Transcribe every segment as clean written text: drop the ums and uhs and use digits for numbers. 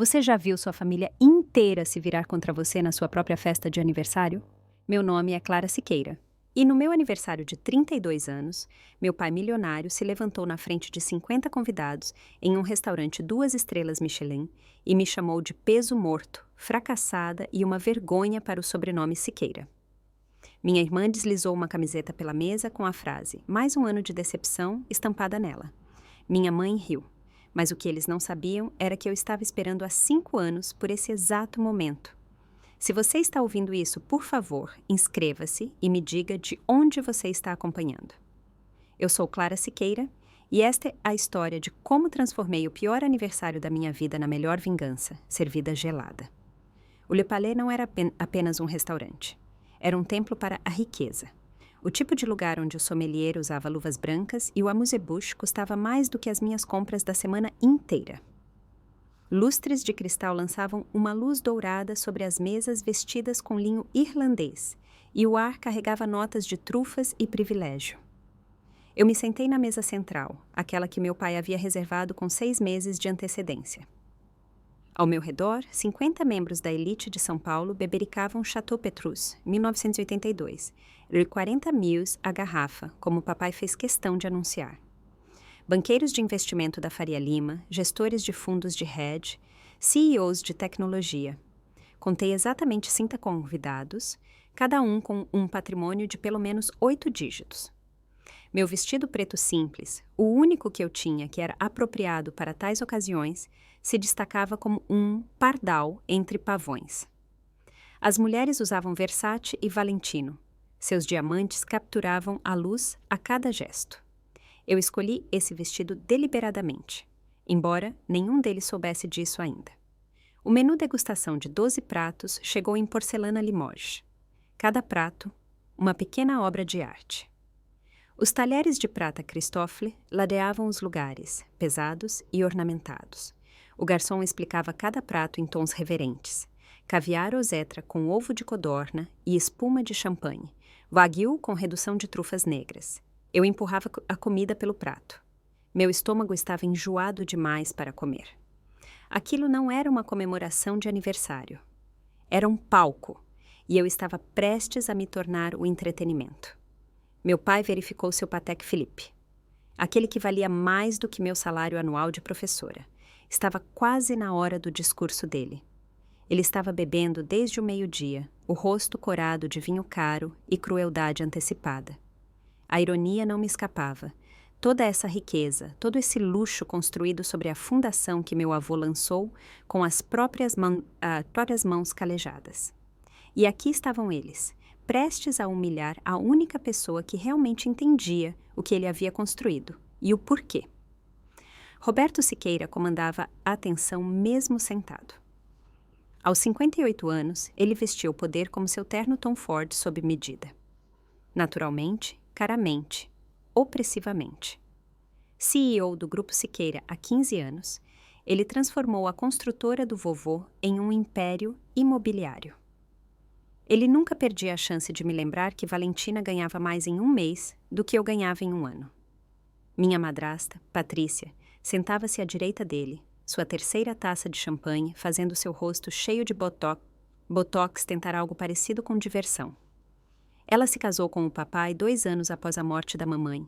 Você já viu sua família inteira se virar contra você na sua própria festa de aniversário? Meu nome é Clara Siqueira. E no meu aniversário de 32 anos, meu pai milionário se levantou na frente de 50 convidados em um restaurante 2 estrelas Michelin e me chamou de peso morto, fracassada e uma vergonha para o sobrenome Siqueira. Minha irmã deslizou uma camiseta pela mesa com a frase "Mais um ano de decepção" estampada nela. Minha mãe riu. Mas o que eles não sabiam era que eu estava esperando há 5 anos por esse exato momento. Se você está ouvindo isso, por favor, inscreva-se e me diga de onde você está acompanhando. Eu sou Clara Siqueira e esta é a história de como transformei o pior aniversário da minha vida na melhor vingança, servida gelada. O Le Palais não era apenas um restaurante. Era um templo para a riqueza. O tipo de lugar onde o sommelier usava luvas brancas e o amuse-bouche custava mais do que as minhas compras da semana inteira. Lustres de cristal lançavam uma luz dourada sobre as mesas vestidas com linho irlandês, e o ar carregava notas de trufas e privilégio. Eu me sentei na mesa central, aquela que meu pai havia reservado com 6 meses de antecedência. Ao meu redor, 50 membros da elite de São Paulo bebericavam Chateau Petrus, 1982, e 40 mils a garrafa, como o papai fez questão de anunciar. Banqueiros de investimento da Faria Lima, gestores de fundos de hedge, CEOs de tecnologia. Contei exatamente 5 convidados, cada um com um patrimônio de pelo menos 8 dígitos. Meu vestido preto simples, o único que eu tinha que era apropriado para tais ocasiões, se destacava como um pardal entre pavões. As mulheres usavam Versace e Valentino. Seus diamantes capturavam a luz a cada gesto. Eu escolhi esse vestido deliberadamente, embora nenhum deles soubesse disso ainda. O menu degustação de 12 pratos chegou em porcelana Limoges. Cada prato, uma pequena obra de arte. Os talheres de prata Christofle ladeavam os lugares, pesados e ornamentados. O garçom explicava cada prato em tons reverentes. Caviar Ozetra com ovo de codorna e espuma de champanhe. Wagyu com redução de trufas negras. Eu empurrava a comida pelo prato. Meu estômago estava enjoado demais para comer. Aquilo não era uma comemoração de aniversário. Era um palco, e eu estava prestes a me tornar o entretenimento. Meu pai verificou seu Patek Philippe. Aquele que valia mais do que meu salário anual de professora. Estava quase na hora do discurso dele. Ele estava bebendo desde o meio-dia, o rosto corado de vinho caro e crueldade antecipada. A ironia não me escapava. Toda essa riqueza, todo esse luxo construído sobre a fundação que meu avô lançou com as próprias mãos calejadas. E aqui estavam eles, prestes a humilhar a única pessoa que realmente entendia o que ele havia construído e o porquê. Roberto Siqueira comandava a atenção mesmo sentado. Aos 58 anos, ele vestia o poder como seu terno Tom Ford sob medida. Naturalmente, caramente, opressivamente. CEO do Grupo Siqueira há 15 anos, ele transformou a construtora do vovô em um império imobiliário. Ele nunca perdia a chance de me lembrar que Valentina ganhava mais em um mês do que eu ganhava em um ano. Minha madrasta, Patrícia, sentava-se à direita dele, sua terceira taça de champanhe, fazendo seu rosto cheio de botox tentar algo parecido com diversão. Ela se casou com o papai 2 anos após a morte da mamãe,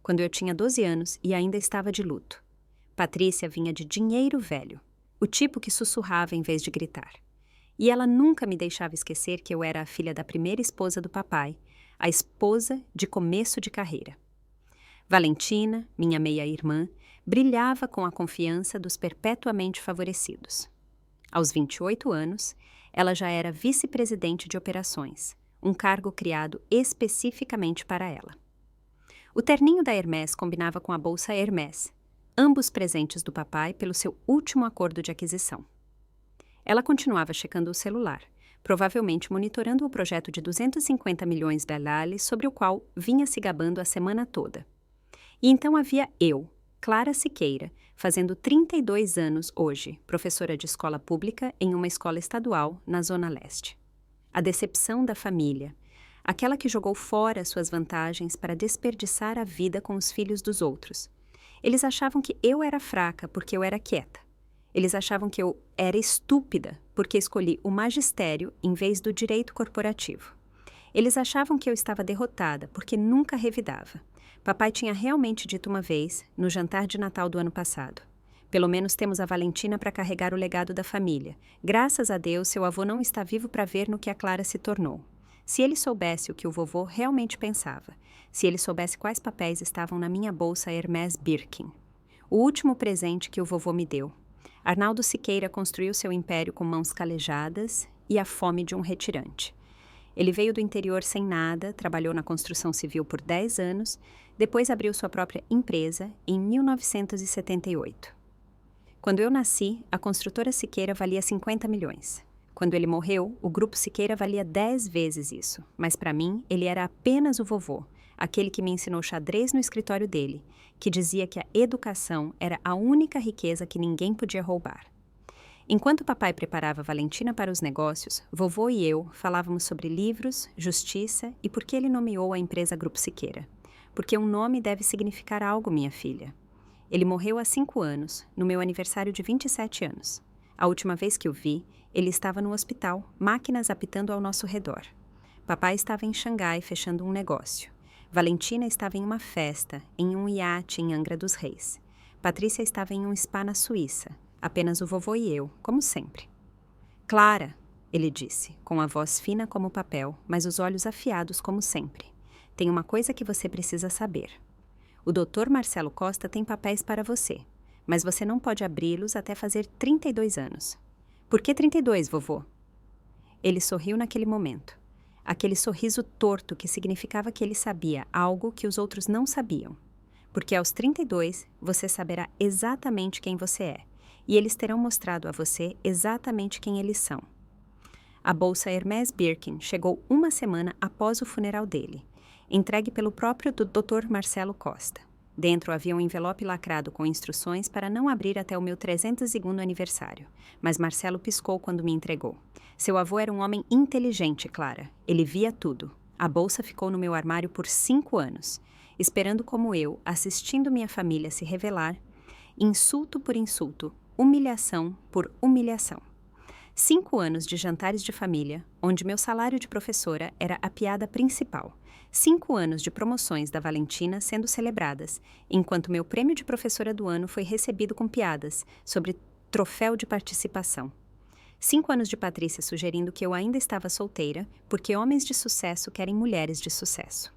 quando eu tinha 12 anos e ainda estava de luto. Patrícia vinha de dinheiro velho, o tipo que sussurrava em vez de gritar. E ela nunca me deixava esquecer que eu era a filha da primeira esposa do papai, a esposa de começo de carreira. Valentina, minha meia-irmã, brilhava com a confiança dos perpetuamente favorecidos. Aos 28 anos, ela já era vice-presidente de operações, um cargo criado especificamente para ela. O terninho da Hermès combinava com a bolsa Hermès, ambos presentes do papai pelo seu último acordo de aquisição. Ela continuava checando o celular, provavelmente monitorando o projeto de 250 milhões da Lali sobre o qual vinha se gabando a semana toda. E então havia eu, Clara Siqueira, fazendo 32 anos hoje, professora de escola pública em uma escola estadual na Zona Leste. A decepção da família, aquela que jogou fora suas vantagens para desperdiçar a vida com os filhos dos outros. Eles achavam que eu era fraca porque eu era quieta. Eles achavam que eu era estúpida porque escolhi o magistério em vez do direito corporativo. Eles achavam que eu estava derrotada porque nunca revidava. Papai tinha realmente dito uma vez, no jantar de Natal do ano passado: pelo menos temos a Valentina para carregar o legado da família. Graças a Deus, seu avô não está vivo para ver no que a Clara se tornou. Se ele soubesse o que o vovô realmente pensava, se ele soubesse quais papéis estavam na minha bolsa Hermès Birkin. O último presente que o vovô me deu. Arnaldo Siqueira construiu seu império com mãos calejadas e a fome de um retirante. Ele veio do interior sem nada, trabalhou na construção civil por 10 anos, depois abriu sua própria empresa em 1978. Quando eu nasci, a construtora Siqueira valia 50 milhões. Quando ele morreu, o grupo Siqueira valia 10 vezes isso, mas para mim ele era apenas o vovô, aquele que me ensinou xadrez no escritório dele, que dizia que a educação era a única riqueza que ninguém podia roubar. Enquanto papai preparava Valentina para os negócios, vovô e eu falávamos sobre livros, justiça e por que ele nomeou a empresa Grupo Siqueira. Porque um nome deve significar algo, minha filha. Ele morreu há 5 anos, no meu aniversário de 27 anos. A última vez que o vi, ele estava no hospital, máquinas apitando ao nosso redor. Papai estava em Xangai fechando um negócio. Valentina estava em uma festa, em um iate em Angra dos Reis. Patrícia estava em um spa na Suíça. Apenas o vovô e eu, como sempre. Clara, ele disse, com a voz fina como papel, mas os olhos afiados como sempre. Tem uma coisa que você precisa saber. O Dr. Marcelo Costa tem papéis para você, mas você não pode abri-los até fazer 32 anos. Por que 32, vovô? Ele sorriu naquele momento. Aquele sorriso torto que significava que ele sabia algo que os outros não sabiam. Porque aos 32, você saberá exatamente quem você é. E eles terão mostrado a você exatamente quem eles são. A bolsa Hermès Birkin chegou 1 semana após o funeral dele, entregue pelo próprio Dr. Marcelo Costa. Dentro havia um envelope lacrado com instruções para não abrir até o meu 302º aniversário, mas Marcelo piscou quando me entregou. Seu avô era um homem inteligente, Clara. Ele via tudo. A bolsa ficou no meu armário por 5 anos, esperando como eu, assistindo minha família se revelar, insulto por insulto, humilhação por humilhação. 5 anos de jantares de família, onde meu salário de professora era a piada principal. 5 anos de promoções da Valentina sendo celebradas, enquanto meu prêmio de professora do ano foi recebido com piadas sobre troféu de participação. 5 anos de Patrícia sugerindo que eu ainda estava solteira, porque homens de sucesso querem mulheres de sucesso.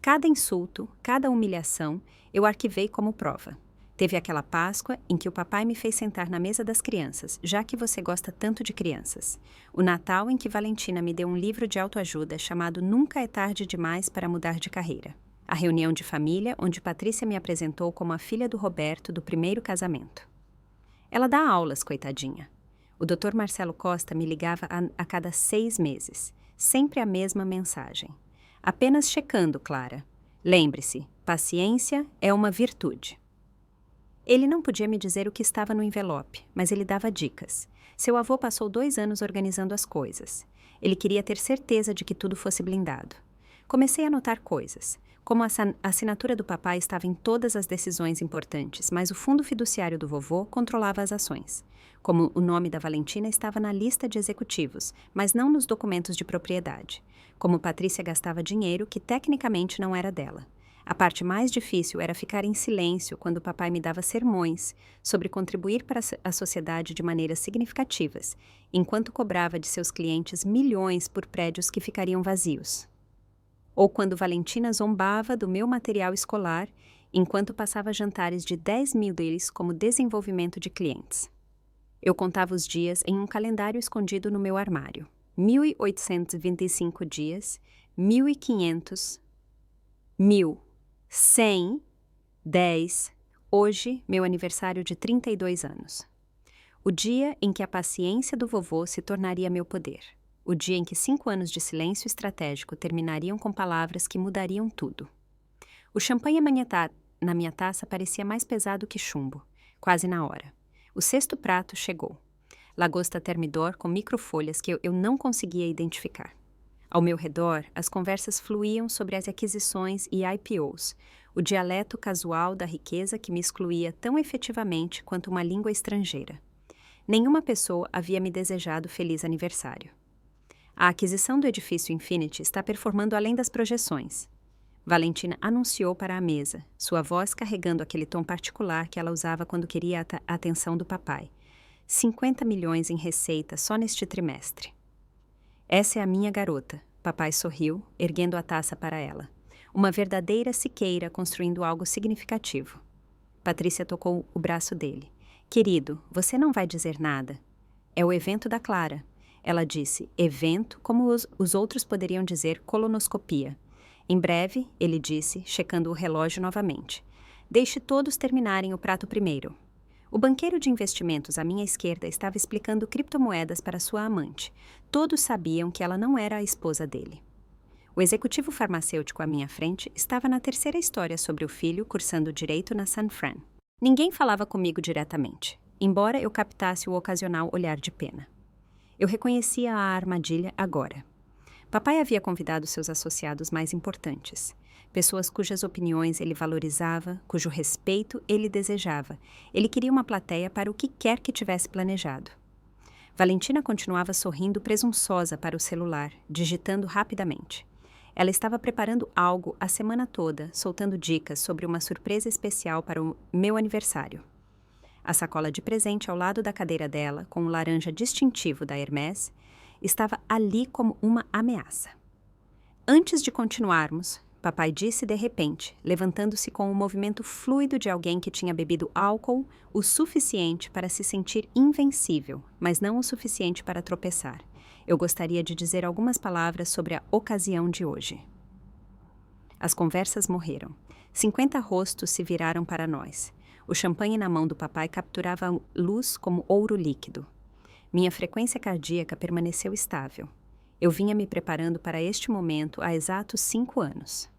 Cada insulto, cada humilhação, eu arquivei como prova. Teve aquela Páscoa em que o papai me fez sentar na mesa das crianças, já que você gosta tanto de crianças. O Natal em que Valentina me deu um livro de autoajuda chamado Nunca é Tarde Demais para Mudar de Carreira. A reunião de família onde Patrícia me apresentou como a filha do Roberto do primeiro casamento. Ela dá aulas, coitadinha. O Dr. Marcelo Costa me ligava a cada 6 meses. Sempre a mesma mensagem. Apenas checando, Clara. Lembre-se, paciência é uma virtude. Ele não podia me dizer o que estava no envelope, mas ele dava dicas. Seu avô passou 2 anos organizando as coisas. Ele queria ter certeza de que tudo fosse blindado. Comecei a notar coisas, como a assinatura do papai estava em todas as decisões importantes, mas o fundo fiduciário do vovô controlava as ações. Como o nome da Valentina estava na lista de executivos, mas não nos documentos de propriedade. Como Patrícia gastava dinheiro que tecnicamente não era dela. A parte mais difícil era ficar em silêncio quando o papai me dava sermões sobre contribuir para a sociedade de maneiras significativas, enquanto cobrava de seus clientes milhões por prédios que ficariam vazios. Ou quando Valentina zombava do meu material escolar, enquanto passava jantares de 10 mil deles como desenvolvimento de clientes. Eu contava os dias em um calendário escondido no meu armário. 1.825 dias, 1.500, 1.000. 100, 10, hoje, meu aniversário de 32 anos. O dia em que a paciência do vovô se tornaria meu poder. O dia em que 5 anos de silêncio estratégico terminariam com palavras que mudariam tudo. O champanhe na minha taça parecia mais pesado que chumbo, quase na hora. O 6º prato chegou. Lagosta Thermidor com microfolhas que eu não conseguia identificar. Ao meu redor, as conversas fluíam sobre as aquisições e IPOs, o dialeto casual da riqueza que me excluía tão efetivamente quanto uma língua estrangeira. Nenhuma pessoa havia me desejado feliz aniversário. A aquisição do edifício Infinity está performando além das projeções. Valentina anunciou para a mesa, sua voz carregando aquele tom particular que ela usava quando queria a atenção do papai. 50 milhões em receita só neste trimestre. Essa é a minha garota, papai sorriu, erguendo a taça para ela. Uma verdadeira Siqueira construindo algo significativo. Patrícia tocou o braço dele. Querido, você não vai dizer nada. É o evento da Clara. Ela disse, evento, como os outros poderiam dizer colonoscopia. Em breve, ele disse, checando o relógio novamente. Deixe todos terminarem o prato primeiro. O banqueiro de investimentos à minha esquerda estava explicando criptomoedas para sua amante. Todos sabiam que ela não era a esposa dele. O executivo farmacêutico à minha frente estava na terceira história sobre o filho cursando direito na San Fran. Ninguém falava comigo diretamente, embora eu captasse o ocasional olhar de pena. Eu reconhecia a armadilha agora. Papai havia convidado seus associados mais importantes, pessoas cujas opiniões ele valorizava, cujo respeito ele desejava. Ele queria uma plateia para o que quer que tivesse planejado. Valentina continuava sorrindo presunçosa para o celular, digitando rapidamente. Ela estava preparando algo a semana toda, soltando dicas sobre uma surpresa especial para o meu aniversário. A sacola de presente ao lado da cadeira dela, com o laranja distintivo da Hermès, estava ali como uma ameaça. Antes de continuarmos, papai disse de repente, levantando-se com o movimento fluido de alguém que tinha bebido álcool o suficiente para se sentir invencível, mas não o suficiente para tropeçar. Eu gostaria de dizer algumas palavras sobre a ocasião de hoje. As conversas morreram. 50 rostos se viraram para nós. O champanhe na mão do papai capturava a luz como ouro líquido. Minha frequência cardíaca permaneceu estável. Eu vinha me preparando para este momento há exatos 5 anos.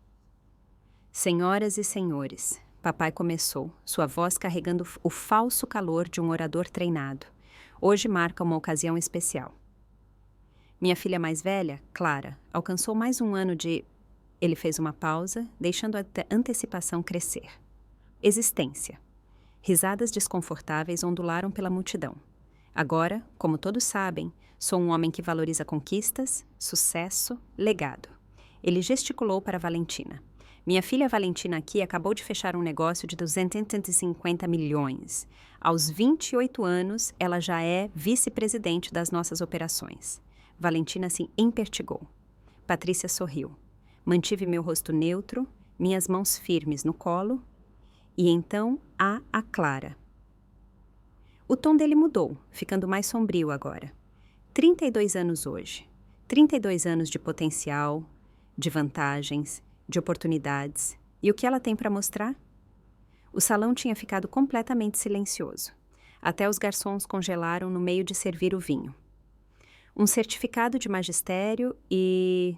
Senhoras e senhores, papai começou, sua voz carregando o falso calor de um orador treinado. Hoje marca uma ocasião especial. Minha filha mais velha, Clara, alcançou mais um ano de... Ele fez uma pausa, deixando a antecipação crescer. Existência. Risadas desconfortáveis ondularam pela multidão. Agora, como todos sabem, sou um homem que valoriza conquistas, sucesso, legado. Ele gesticulou para Valentina. Minha filha Valentina aqui acabou de fechar um negócio de 250 milhões. Aos 28 anos, ela já é vice-presidente das nossas operações. Valentina se empertigou. Patrícia sorriu. Mantive meu rosto neutro, minhas mãos firmes no colo, e então a Clara. O tom dele mudou, ficando mais sombrio agora. 32 anos hoje. 32 anos de potencial, de vantagens, de oportunidades. E o que ela tem para mostrar? O salão tinha ficado completamente silencioso. Até os garçons congelaram no meio de servir o vinho. Um certificado de magistério e...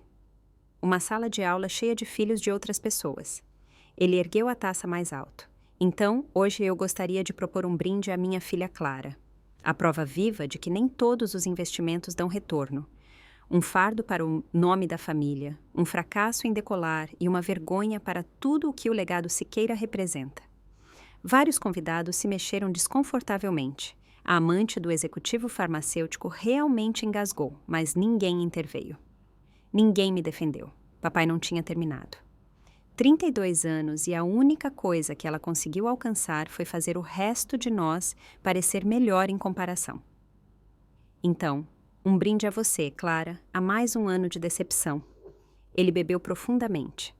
uma sala de aula cheia de filhos de outras pessoas. Ele ergueu a taça mais alto. Então, hoje eu gostaria de propor um brinde à minha filha Clara. A prova viva de que nem todos os investimentos dão retorno. Um fardo para o nome da família, um fracasso em decolar e uma vergonha para tudo o que o legado Siqueira representa. Vários convidados se mexeram desconfortavelmente. A amante do executivo farmacêutico realmente engasgou, mas ninguém interveio. Ninguém me defendeu. Papai não tinha terminado. 32 anos e a única coisa que ela conseguiu alcançar foi fazer o resto de nós parecer melhor em comparação. Então, um brinde a você, Clara, a mais um ano de decepção. Ele bebeu profundamente.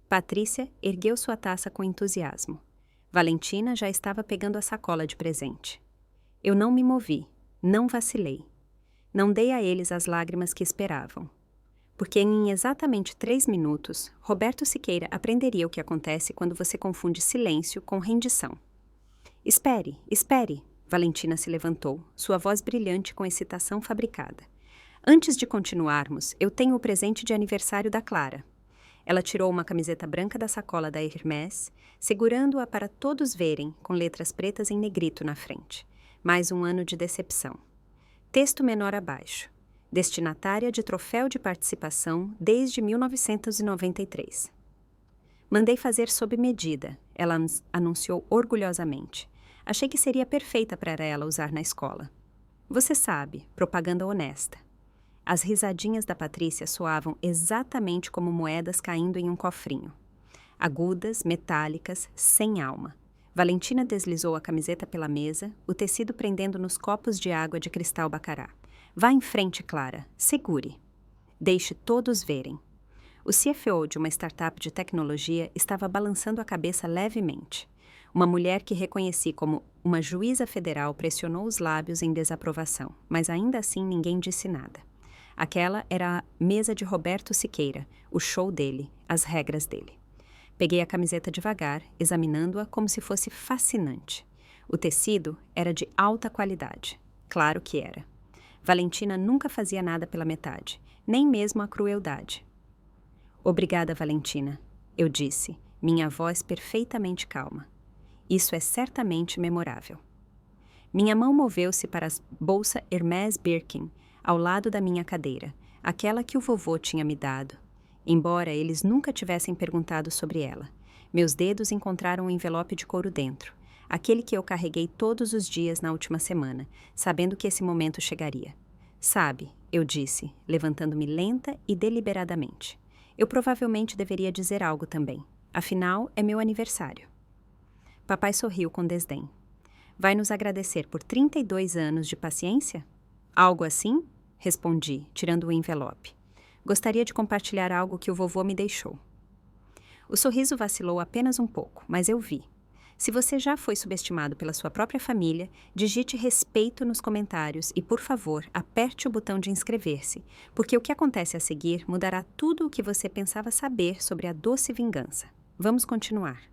Patrícia ergueu sua taça com entusiasmo. Valentina já estava pegando a sacola de presente. Eu não me movi, não vacilei. Não dei a eles as lágrimas que esperavam. Porque em exatamente 3 minutos, Roberto Siqueira aprenderia o que acontece quando você confunde silêncio com rendição. Espere, espere! Valentina se levantou, sua voz brilhante com excitação fabricada. Antes de continuarmos, eu tenho o presente de aniversário da Clara. Ela tirou uma camiseta branca da sacola da Hermès, segurando-a para todos verem, com letras pretas em negrito na frente. Mais um ano de decepção. Texto menor abaixo. Destinatária de troféu de participação desde 1993. Mandei fazer sob medida, ela anunciou orgulhosamente. Achei que seria perfeita para ela usar na escola. Você sabe, propaganda honesta. As risadinhas da Patrícia soavam exatamente como moedas caindo em um cofrinho. Agudas, metálicas, sem alma. Valentina deslizou a camiseta pela mesa, o tecido prendendo nos copos de água de cristal bacará. Vá em frente, Clara. Segure. Deixe todos verem. O CFO de uma startup de tecnologia estava balançando a cabeça levemente. Uma mulher que reconheci como uma juíza federal pressionou os lábios em desaprovação, mas ainda assim ninguém disse nada. Aquela era a mesa de Roberto Siqueira, o show dele, as regras dele. Peguei a camiseta devagar, examinando-a como se fosse fascinante. O tecido era de alta qualidade. Claro que era. Valentina nunca fazia nada pela metade, nem mesmo a crueldade. Obrigada, Valentina, eu disse, minha voz perfeitamente calma. Isso é certamente memorável. Minha mão moveu-se para a bolsa Hermès Birkin, ao lado da minha cadeira, aquela que o vovô tinha me dado. Embora eles nunca tivessem perguntado sobre ela, meus dedos encontraram um envelope de couro dentro, aquele que eu carreguei todos os dias na última semana, sabendo que esse momento chegaria. Sabe, eu disse, levantando-me lenta e deliberadamente. Eu provavelmente deveria dizer algo também. Afinal, é meu aniversário. Papai sorriu com desdém. Vai nos agradecer por 32 anos de paciência? Algo assim? Respondi, tirando o envelope. Gostaria de compartilhar algo que o vovô me deixou. O sorriso vacilou apenas um pouco, mas eu vi. Se você já foi subestimado pela sua própria família, digite respeito nos comentários e, por favor, aperte o botão de inscrever-se, porque o que acontece a seguir mudará tudo o que você pensava saber sobre a doce vingança. Vamos continuar.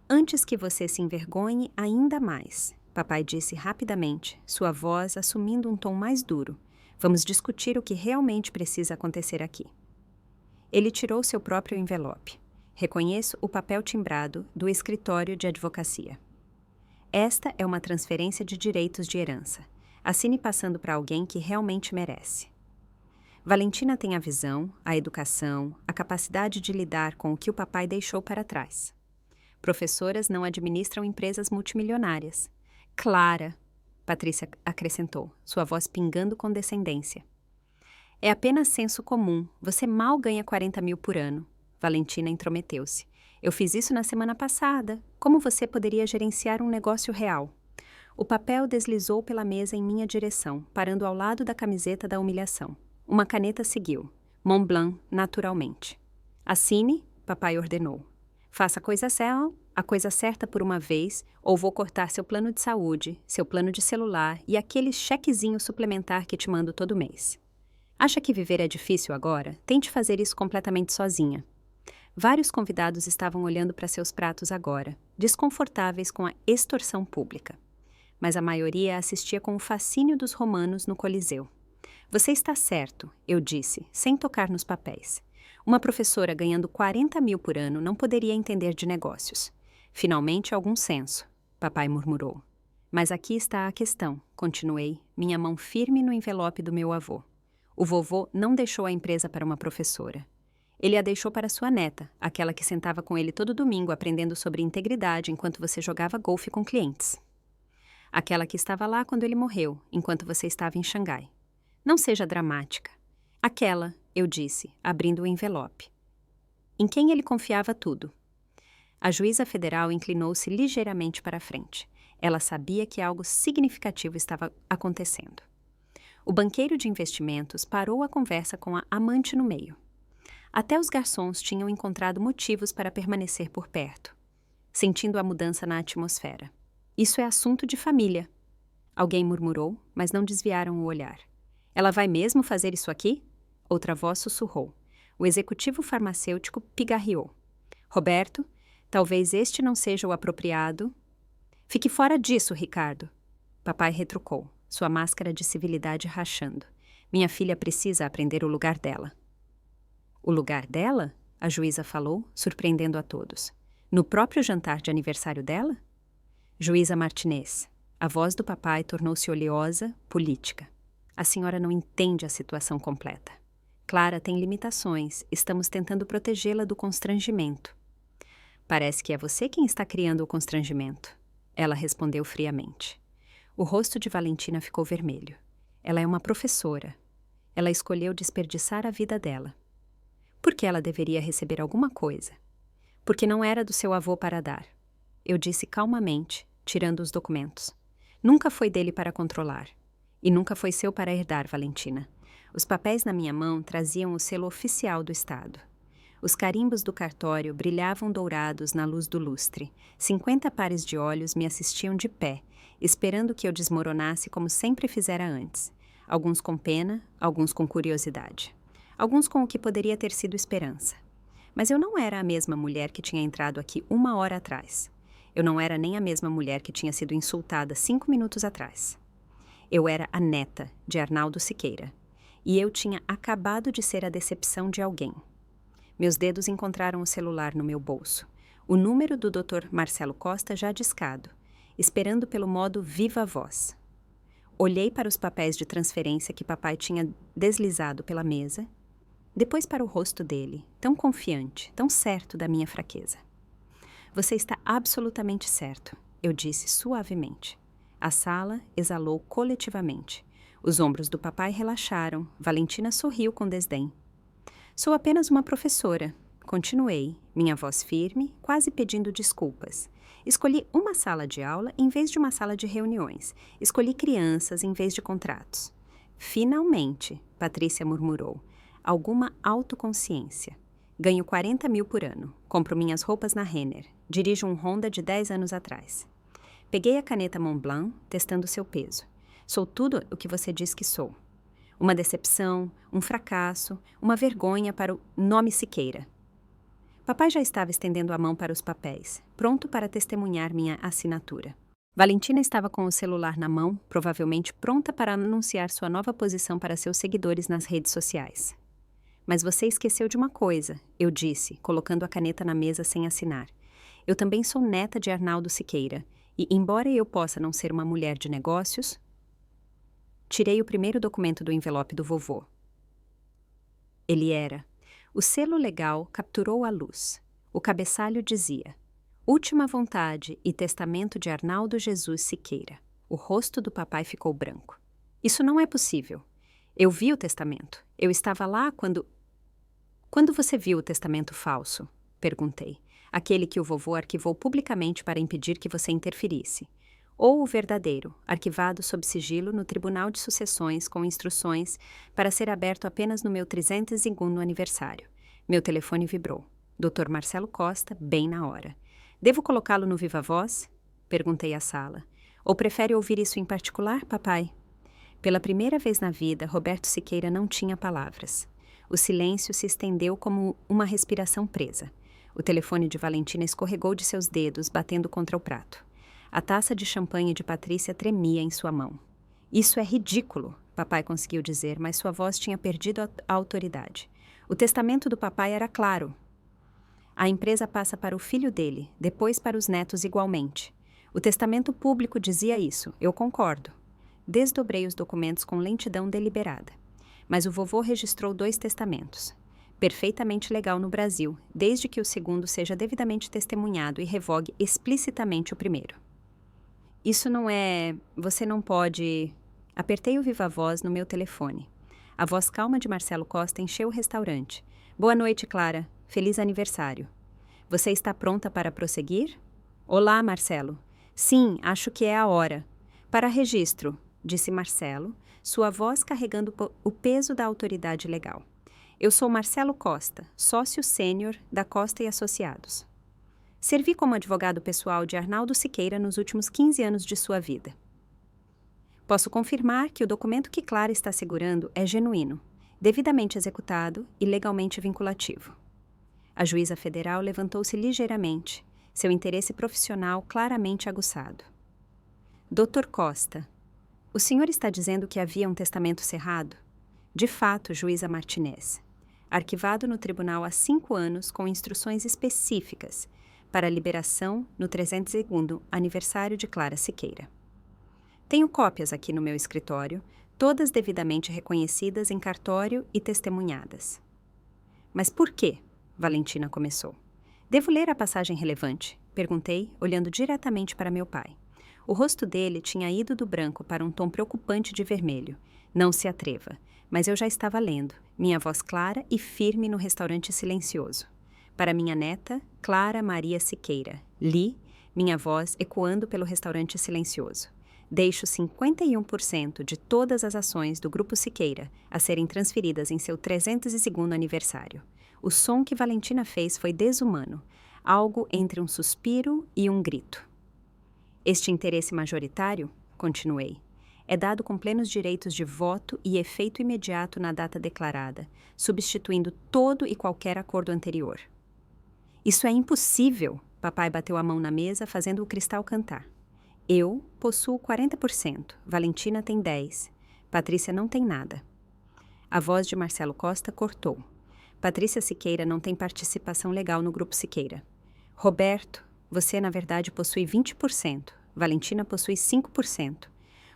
Antes que você se envergonhe ainda mais, papai disse rapidamente, sua voz assumindo um tom mais duro. Vamos discutir o que realmente precisa acontecer aqui. Ele tirou seu próprio envelope. Reconheço o papel timbrado do escritório de advocacia. Esta é uma transferência de direitos de herança. Assine passando para alguém que realmente merece. Valentina tem a visão, a educação, a capacidade de lidar com o que o papai deixou para trás. Professoras não administram empresas multimilionárias. Clara, Patrícia acrescentou, sua voz pingando condescendência. É apenas senso comum. Você mal ganha 40 mil por ano. Valentina intrometeu-se. Eu fiz isso na semana passada. Como você poderia gerenciar um negócio real? O papel deslizou pela mesa em minha direção, parando ao lado da camiseta da humilhação. Uma caneta seguiu. Montblanc, naturalmente. Assine, papai ordenou. Faça a coisa certa por uma vez, ou vou cortar seu plano de saúde, seu plano de celular e aquele chequezinho suplementar que te mando todo mês. Acha que viver é difícil agora? Tente fazer isso completamente sozinha. Vários convidados estavam olhando para seus pratos agora, desconfortáveis com a extorsão pública. Mas a maioria assistia com o fascínio dos romanos no Coliseu. Você está certo, eu disse, sem tocar nos papéis. Uma professora ganhando 40 mil por ano não poderia entender de negócios. Finalmente, algum senso, papai murmurou. Mas aqui está a questão, continuei, minha mão firme no envelope do meu avô. O vovô não deixou a empresa para uma professora. Ele a deixou para sua neta, aquela que sentava com ele todo domingo aprendendo sobre integridade enquanto você jogava golfe com clientes. Aquela que estava lá quando ele morreu, enquanto você estava em Xangai. Não seja dramática. Aquela, eu disse, abrindo o envelope. Em quem ele confiava tudo. A juíza federal inclinou-se ligeiramente para a frente. Ela sabia que algo significativo estava acontecendo. O banqueiro de investimentos parou a conversa com a amante no meio. Até os garçons tinham encontrado motivos para permanecer por perto, sentindo a mudança na atmosfera. Isso é assunto de família. Alguém murmurou, mas não desviaram o olhar. Ela vai mesmo fazer isso aqui? Outra voz sussurrou. O executivo farmacêutico pigarreou. Roberto, talvez este não seja o apropriado. Fique fora disso, Ricardo. Papai retrucou, sua máscara de civilidade rachando. Minha filha precisa aprender o lugar dela. O lugar dela? A juíza falou, surpreendendo a todos. No próprio jantar de aniversário dela? Juíza Martinez. A voz do papai tornou-se oleosa, política. A senhora não entende a situação completa. Clara tem limitações. Estamos tentando protegê-la do constrangimento. Parece que é você quem está criando o constrangimento. Ela respondeu friamente. O rosto de Valentina ficou vermelho. Ela é uma professora. Ela escolheu desperdiçar a vida dela. Por que ela deveria receber alguma coisa? Porque não era do seu avô para dar. Eu disse calmamente, tirando os documentos. Nunca foi dele para controlar. E nunca foi seu para herdar, Valentina. Os papéis na minha mão traziam o selo oficial do Estado. Os carimbos do cartório brilhavam dourados na luz do lustre. 50 pares de olhos me assistiam de pé, esperando que eu desmoronasse como sempre fizera antes. Alguns com pena, alguns com curiosidade. Alguns com o que poderia ter sido esperança. Mas eu não era a mesma mulher que tinha entrado aqui 1 hora atrás. Eu não era nem a mesma mulher que tinha sido insultada 5 minutos atrás. Eu era a neta de Arnaldo Siqueira. E eu tinha acabado de ser a decepção de alguém. Meus dedos encontraram o celular no meu bolso. O número do Dr. Marcelo Costa já discado, esperando pelo modo viva voz. Olhei para os papéis de transferência que papai tinha deslizado pela mesa, depois para o rosto dele, tão confiante, tão certo da minha fraqueza. Você está absolutamente certo, eu disse suavemente. A sala exalou coletivamente. Os ombros do papai relaxaram, Valentina sorriu com desdém. Sou apenas uma professora, continuei, minha voz firme, quase pedindo desculpas. Escolhi uma sala de aula em vez de uma sala de reuniões. Escolhi crianças em vez de contratos. Finalmente, Patrícia murmurou, alguma autoconsciência. Ganho 40 mil por ano. Compro minhas roupas na Renner. Dirijo um Honda de 10 anos atrás. Peguei a caneta Montblanc, testando seu peso. Sou tudo o que você diz que sou. Uma decepção, um fracasso, uma vergonha para o nome Siqueira. Papai já estava estendendo a mão para os papéis, pronto para testemunhar minha assinatura. Valentina estava com o celular na mão, provavelmente pronta para anunciar sua nova posição para seus seguidores nas redes sociais. Mas você esqueceu de uma coisa, eu disse, colocando a caneta na mesa sem assinar. Eu também sou neta de Arnaldo Siqueira, e embora eu possa não ser uma mulher de negócios, tirei o primeiro documento do envelope do vovô. Ele era. O selo legal capturou a luz. O cabeçalho dizia: Última vontade e testamento de Arnaldo Jesus Siqueira. O rosto do papai ficou branco. Isso não é possível. Eu vi o testamento. Eu estava lá quando... Quando você viu o testamento falso? Perguntei. Aquele que o vovô arquivou publicamente para impedir que você interferisse. Ou o verdadeiro, arquivado sob sigilo no Tribunal de Sucessões com instruções para ser aberto apenas no meu 302º aniversário. Meu telefone vibrou. Dr. Marcelo Costa, bem na hora. Devo colocá-lo no viva voz? Perguntei à sala. Ou prefere ouvir isso em particular, papai? Pela primeira vez na vida, Roberto Siqueira não tinha palavras. O silêncio se estendeu como uma respiração presa. O telefone de Valentina escorregou de seus dedos, batendo contra o prato. A taça de champanhe de Patrícia tremia em sua mão. Isso é ridículo, papai conseguiu dizer, mas sua voz tinha perdido a autoridade. O testamento do papai era claro. A empresa passa para o filho dele, depois para os netos igualmente. O testamento público dizia isso, eu concordo. Desdobrei os documentos com lentidão deliberada. Mas o vovô registrou 2 testamentos. Perfeitamente legal no Brasil, desde que o segundo seja devidamente testemunhado e revogue explicitamente o primeiro. Isso não é... Você não pode... Apertei o viva voz no meu telefone. A voz calma de Marcelo Costa encheu o restaurante. Boa noite, Clara. Feliz aniversário. Você está pronta para prosseguir? Olá, Marcelo. Sim, acho que é a hora. Para registro, disse Marcelo, sua voz carregando o peso da autoridade legal. Eu sou Marcelo Costa, sócio sênior da Costa e Associados. Servi como advogado pessoal de Arnaldo Siqueira nos últimos 15 anos de sua vida. Posso confirmar que o documento que Clara está segurando é genuíno, devidamente executado e legalmente vinculativo. A juíza federal levantou-se ligeiramente, seu interesse profissional claramente aguçado. Dr. Costa, o senhor está dizendo que havia um testamento cerrado? De fato, juíza Martinez. Arquivado no tribunal há 5 anos com instruções específicas para liberação no 302º aniversário de Clara Siqueira. Tenho cópias aqui no meu escritório, todas devidamente reconhecidas em cartório e testemunhadas. Mas por quê? Valentina começou. Devo ler a passagem relevante? Perguntei, olhando diretamente para meu pai. O rosto dele tinha ido do branco para um tom preocupante de vermelho. Não se atreva. Mas eu já estava lendo, minha voz clara e firme no restaurante silencioso. Para minha neta, Clara Maria Siqueira. Li, minha voz ecoando pelo restaurante silencioso. Deixo 51% de todas as ações do Grupo Siqueira a serem transferidas em seu 302º aniversário. O som que Valentina fez foi desumano, algo entre um suspiro e um grito. Este interesse majoritário, continuei, é dado com plenos direitos de voto e efeito imediato na data declarada, substituindo todo e qualquer acordo anterior. Isso é impossível, papai bateu a mão na mesa, fazendo o cristal cantar. Eu possuo 40%, Valentina tem 10%, Patrícia não tem nada. A voz de Marcelo Costa cortou. Patrícia Siqueira não tem participação legal no Grupo Siqueira. Roberto, você na verdade possui 20%, Valentina possui 5%.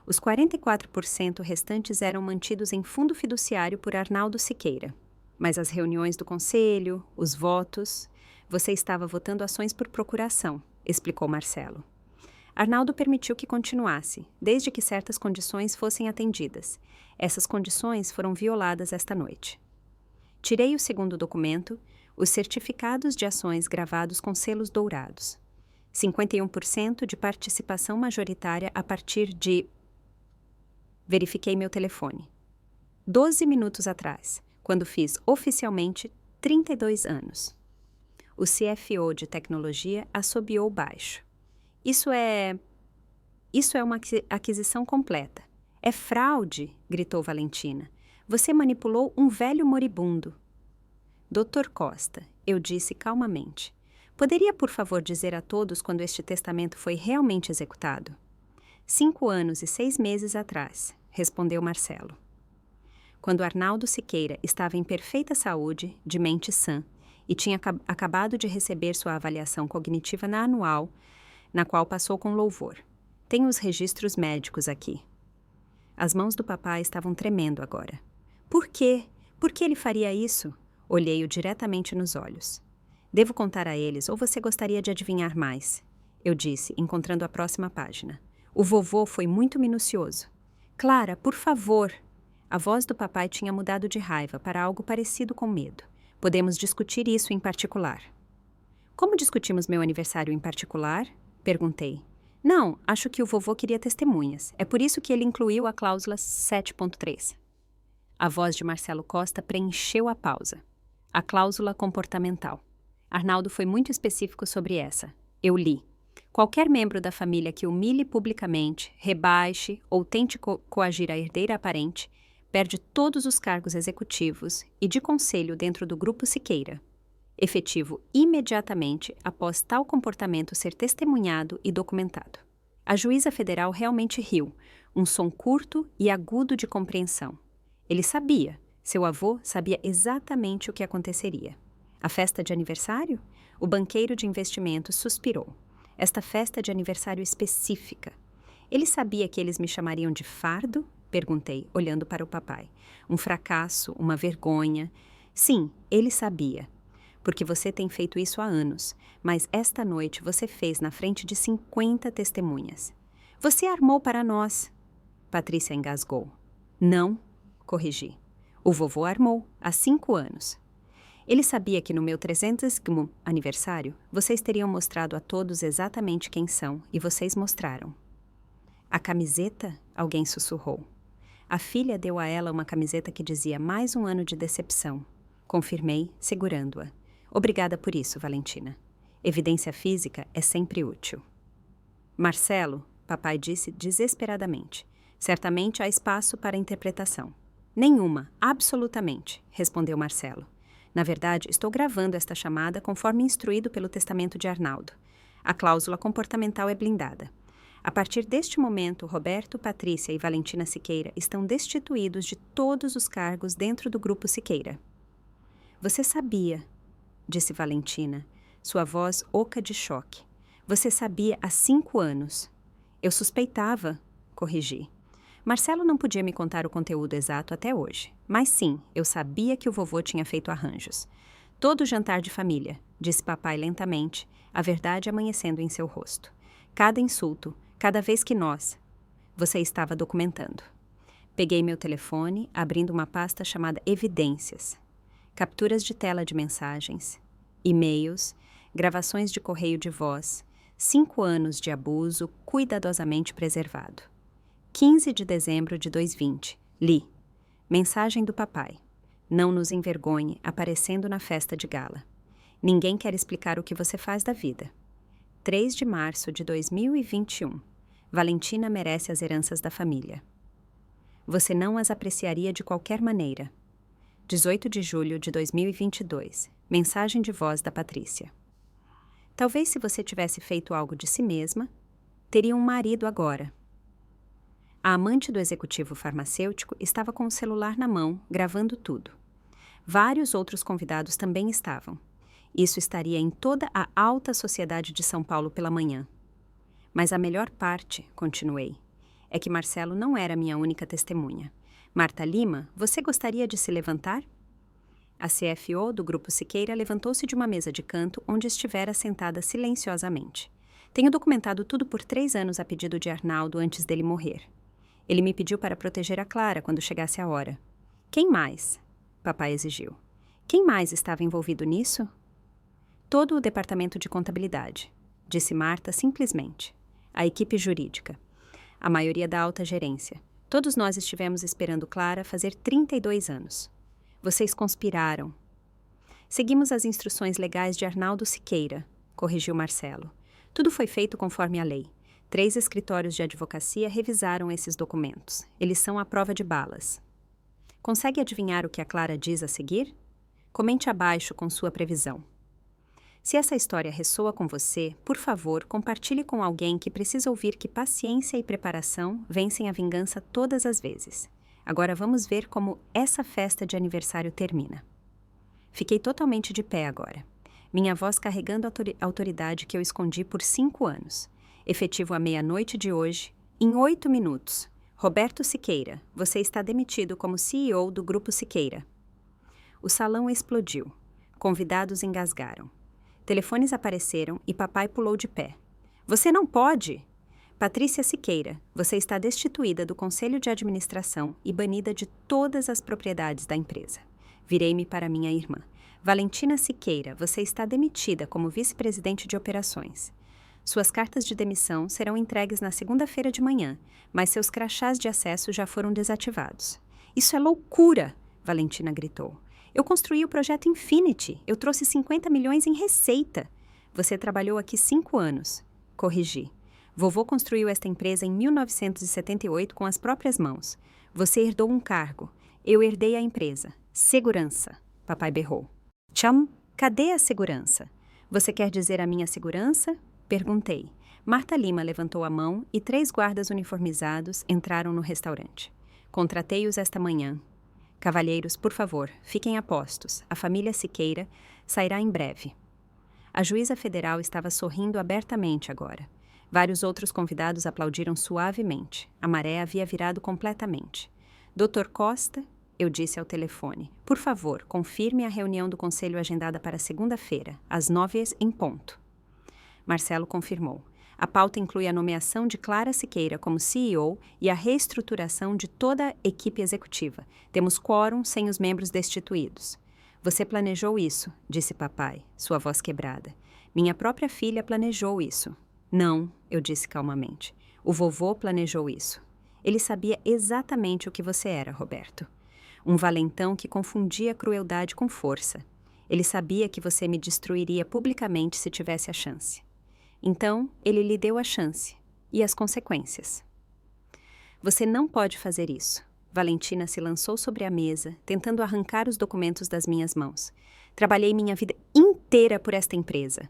Os 44% restantes eram mantidos em fundo fiduciário por Arnaldo Siqueira. Mas as reuniões do conselho, os votos... Você estava votando ações por procuração, explicou Marcelo. Arnaldo permitiu que continuasse, desde que certas condições fossem atendidas. Essas condições foram violadas esta noite. Tirei o segundo documento, os certificados de ações gravados com selos dourados. 51% de participação majoritária a partir de... Verifiquei meu telefone. 12 minutos atrás, quando fiz oficialmente 32 anos. O CFO de tecnologia assobiou baixo. Isso é uma aquisição completa. É fraude, gritou Valentina. Você manipulou um velho moribundo. Dr. Costa, eu disse calmamente. Poderia, por favor, dizer a todos quando este testamento foi realmente executado? 5 anos e 6 meses atrás, respondeu Marcelo. Quando Arnaldo Siqueira estava em perfeita saúde, de mente sã, e tinha acabado de receber sua avaliação cognitiva na anual, na qual passou com louvor. Tenho os registros médicos aqui. As mãos do papai estavam tremendo agora. Por quê? Por que ele faria isso? Olhei-o diretamente nos olhos. Devo contar a eles, ou você gostaria de adivinhar mais? Eu disse, encontrando a próxima página. O vovô foi muito minucioso. Clara, por favor! A voz do papai tinha mudado de raiva para algo parecido com medo. Podemos discutir isso em particular. Como discutimos meu aniversário em particular? Perguntei. Não, acho que o vovô queria testemunhas. É por isso que ele incluiu a cláusula 7.3. A voz de Marcelo Costa preencheu a pausa. A cláusula comportamental. Arnaldo foi muito específico sobre essa. Eu li. Qualquer membro da família que humilhe publicamente, rebaixe ou tente coagir a herdeira aparente, perde todos os cargos executivos e de conselho dentro do Grupo Siqueira, efetivo imediatamente após tal comportamento ser testemunhado e documentado. A juíza federal realmente riu, um som curto e agudo de compreensão. Ele sabia, seu avô sabia exatamente o que aconteceria. A festa de aniversário? O banqueiro de investimentos suspirou. Esta festa de aniversário específica. Ele sabia que eles me chamariam de fardo? Perguntei, olhando para o papai. Um fracasso, uma vergonha. Sim, ele sabia. Porque você tem feito isso há anos, mas esta noite você fez na frente de 50 testemunhas. Você armou para nós. Patrícia engasgou. Não, corrigi. O vovô armou, há 5 anos. Ele sabia que no meu 300º aniversário, vocês teriam mostrado a todos exatamente quem são, e vocês mostraram. A camiseta? Alguém sussurrou. A filha deu a ela uma camiseta que dizia mais um ano de decepção. Confirmei, segurando-a. Obrigada por isso, Valentina. Evidência física é sempre útil. Marcelo, papai disse desesperadamente. Certamente há espaço para interpretação. Nenhuma, absolutamente, respondeu Marcelo. Na verdade, estou gravando esta chamada conforme instruído pelo testamento de Arnaldo. A cláusula comportamental é blindada. A partir deste momento, Roberto, Patrícia e Valentina Siqueira estão destituídos de todos os cargos dentro do Grupo Siqueira. Você sabia, disse Valentina, sua voz oca de choque. Você sabia há 5 anos. Eu suspeitava, corrigi. Marcelo não podia me contar o conteúdo exato até hoje, mas sim, eu sabia que o vovô tinha feito arranjos. Todo jantar de família, disse papai lentamente, a verdade amanhecendo em seu rosto. Cada insulto, Cada vez que você estava documentando. Peguei meu telefone, abrindo uma pasta chamada Evidências. Capturas de tela de mensagens, e-mails, gravações de correio de voz, 5 anos de abuso cuidadosamente preservado. 15 de dezembro de 2020. Li. Mensagem do papai. Não nos envergonhe aparecendo na festa de gala. Ninguém quer explicar o que você faz da vida. 3 de março de 2021. Valentina merece as heranças da família. Você não as apreciaria de qualquer maneira. 18 de julho de 2022. Mensagem de voz da Patrícia. Talvez se você tivesse feito algo de si mesma, teria um marido agora. A amante do executivo farmacêutico estava com o celular na mão, gravando tudo. Vários outros convidados também estavam. Isso estaria em toda a alta sociedade de São Paulo pela manhã. Mas a melhor parte, continuei, é que Marcelo não era minha única testemunha. Marta Lima, você gostaria de se levantar? A CFO do Grupo Siqueira levantou-se de uma mesa de canto onde estivera sentada silenciosamente. Tenho documentado tudo por 3 anos a pedido de Arnaldo antes dele morrer. Ele me pediu para proteger a Clara quando chegasse a hora. Quem mais? Papai exigiu. Quem mais estava envolvido nisso? Todo o departamento de contabilidade, disse Marta simplesmente. A equipe jurídica. A maioria da alta gerência. Todos nós estivemos esperando Clara fazer 32 anos. Vocês conspiraram. Seguimos as instruções legais de Arnaldo Siqueira, corrigiu Marcelo. Tudo foi feito conforme a lei. 3 escritórios de advocacia revisaram esses documentos. Eles são à prova de balas. Consegue adivinhar o que a Clara diz a seguir? Comente abaixo com sua previsão. Se essa história ressoa com você, por favor, compartilhe com alguém que precisa ouvir que paciência e preparação vencem a vingança todas as vezes. Agora vamos ver como essa festa de aniversário termina. Fiquei totalmente de pé agora. Minha voz carregando a autoridade que eu escondi por 5 anos. Efetivo à meia-noite de hoje, em 8 minutos. Roberto Siqueira, você está demitido como CEO do Grupo Siqueira. O salão explodiu. Convidados engasgaram. Telefones apareceram e papai pulou de pé. Você não pode! Patrícia Siqueira, você está destituída do Conselho de Administração e banida de todas as propriedades da empresa. Virei-me para minha irmã. Valentina Siqueira, você está demitida como vice-presidente de operações. Suas cartas de demissão serão entregues na segunda-feira de manhã, mas seus crachás de acesso já foram desativados. Isso é loucura! Valentina gritou. Eu construí o projeto Infinity. Eu trouxe 50 milhões em receita. Você trabalhou aqui 5 anos. Corrigi. Vovô construiu esta empresa em 1978 com as próprias mãos. Você herdou um cargo. Eu herdei a empresa. Segurança. Papai berrou. Cham, cadê a segurança? Você quer dizer a minha segurança? Perguntei. Marta Lima levantou a mão e 3 guardas uniformizados entraram no restaurante. Contratei-os esta manhã. Cavalheiros, por favor, fiquem a postos. A família Siqueira sairá em breve. A juíza federal estava sorrindo abertamente agora. Vários outros convidados aplaudiram suavemente. A maré havia virado completamente. Dr. Costa, eu disse ao telefone, por favor, confirme a reunião do conselho agendada para segunda-feira, às 9 em ponto. Marcelo confirmou. A pauta inclui a nomeação de Clara Siqueira como CEO e a reestruturação de toda a equipe executiva. Temos quórum sem os membros destituídos. Você planejou isso, disse papai, sua voz quebrada. Minha própria filha planejou isso. Não, eu disse calmamente. O vovô planejou isso. Ele sabia exatamente o que você era, Roberto. Um valentão que confundia crueldade com força. Ele sabia que você me destruiria publicamente se tivesse a chance. Então, ele lhe deu a chance e as consequências. Você não pode fazer isso. Valentina se lançou sobre a mesa, tentando arrancar os documentos das minhas mãos. Trabalhei minha vida inteira por esta empresa.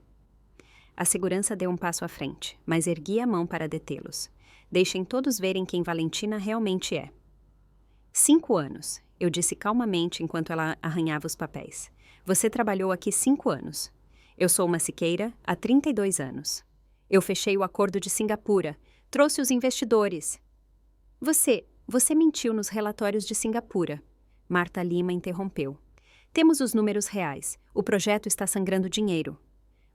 A segurança deu um passo à frente, mas ergui a mão para detê-los. Deixem todos verem quem Valentina realmente é. 5 anos, eu disse calmamente enquanto ela arranhava os papéis. Você trabalhou aqui 5 anos. Eu sou uma Siqueira há 32 anos. Eu fechei o acordo de Singapura, trouxe os investidores. Você mentiu nos relatórios de Singapura. Marta Lima interrompeu. Temos os números reais. O projeto está sangrando dinheiro.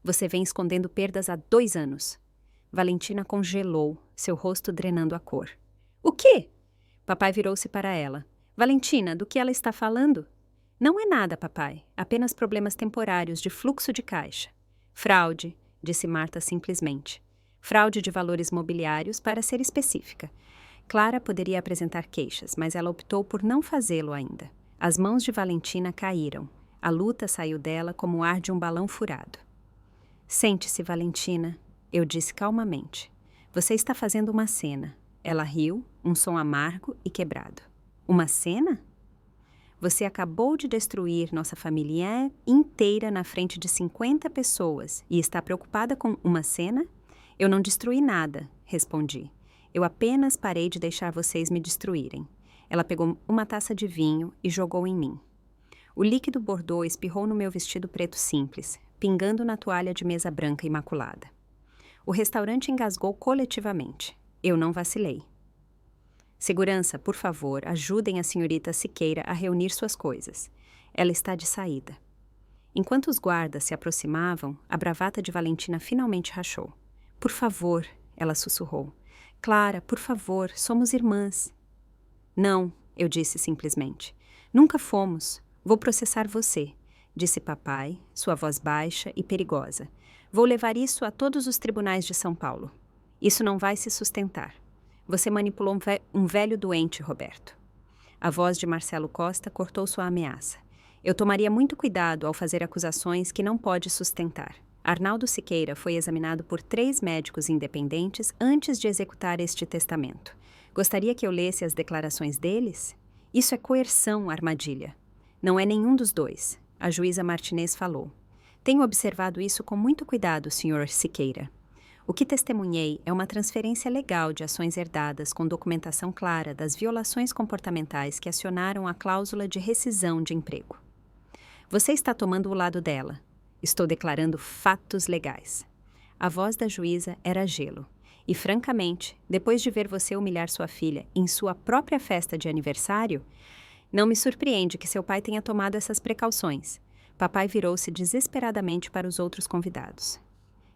Você vem escondendo perdas há 2 anos. Valentina congelou, seu rosto drenando a cor. O quê? Papai virou-se para ela. Valentina, do que ela está falando? Não é nada, papai. Apenas problemas temporários de fluxo de caixa. Fraude, disse Marta simplesmente. Fraude de valores mobiliários, para ser específica. Clara poderia apresentar queixas, mas ela optou por não fazê-lo ainda. As mãos de Valentina caíram. A luta saiu dela como o ar de um balão furado. Sente-se, Valentina, eu disse calmamente. Você está fazendo uma cena. Ela riu, um som amargo e quebrado. Uma cena? Você acabou de destruir nossa família inteira na frente de 50 pessoas e está preocupada com uma cena? Eu não destruí nada, respondi. Eu apenas parei de deixar vocês me destruírem. Ela pegou uma taça de vinho e jogou em mim. O líquido bordô espirrou no meu vestido preto simples, pingando na toalha de mesa branca imaculada. O restaurante engasgou coletivamente. Eu não vacilei. Segurança, por favor, ajudem a senhorita Siqueira a reunir suas coisas. Ela está de saída. Enquanto os guardas se aproximavam, a bravata de Valentina finalmente rachou. Por favor, ela sussurrou. Clara, por favor, somos irmãs. Não, eu disse simplesmente. Nunca fomos. Vou processar você, disse papai, sua voz baixa e perigosa. Vou levar isso a todos os tribunais de São Paulo. Isso não vai se sustentar. Você manipulou um velho doente, Roberto. A voz de Marcelo Costa cortou sua ameaça. Eu tomaria muito cuidado ao fazer acusações que não pode sustentar. Arnaldo Siqueira foi examinado por 3 médicos independentes antes de executar este testamento. Gostaria que eu lesse as declarações deles? Isso é coerção, armadilha. Não é nenhum dos dois, a juíza Martinez falou. Tenho observado isso com muito cuidado, Sr. Siqueira. O que testemunhei é uma transferência legal de ações herdadas com documentação clara das violações comportamentais que acionaram a cláusula de rescisão de emprego. Você está tomando o lado dela. Estou declarando fatos legais. A voz da juíza era gelo. E, francamente, depois de ver você humilhar sua filha em sua própria festa de aniversário, não me surpreende que seu pai tenha tomado essas precauções. Papai virou-se desesperadamente para os outros convidados.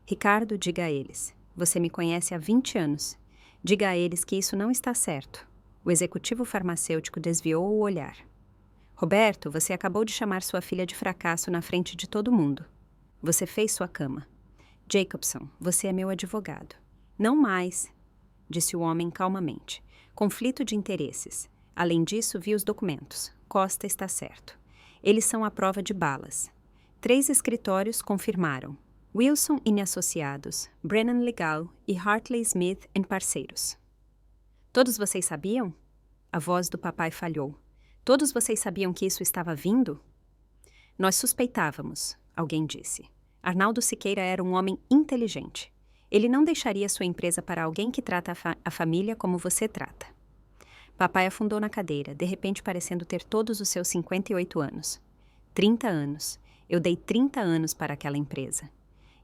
Ricardo, diga a eles. Você me conhece há 20 anos. Diga a eles que isso não está certo. O executivo farmacêutico desviou o olhar. Roberto, você acabou de chamar sua filha de fracasso na frente de todo mundo. Você fez sua cama. Jacobson, você é meu advogado. Não mais, disse o homem calmamente. Conflito de interesses. Além disso, vi os documentos. Costa está certo. Eles são a prova de balas. 3 escritórios confirmaram. Wilson e Associados, Brennan Legal e Hartley Smith e Parceiros. Todos vocês sabiam? A voz do papai falhou. Todos vocês sabiam que isso estava vindo? Nós suspeitávamos, alguém disse. Arnaldo Siqueira era um homem inteligente. Ele não deixaria sua empresa para alguém que trata a família como você trata. Papai afundou na cadeira, de repente parecendo ter todos os seus 58 anos. 30 anos. Eu dei 30 anos para aquela empresa.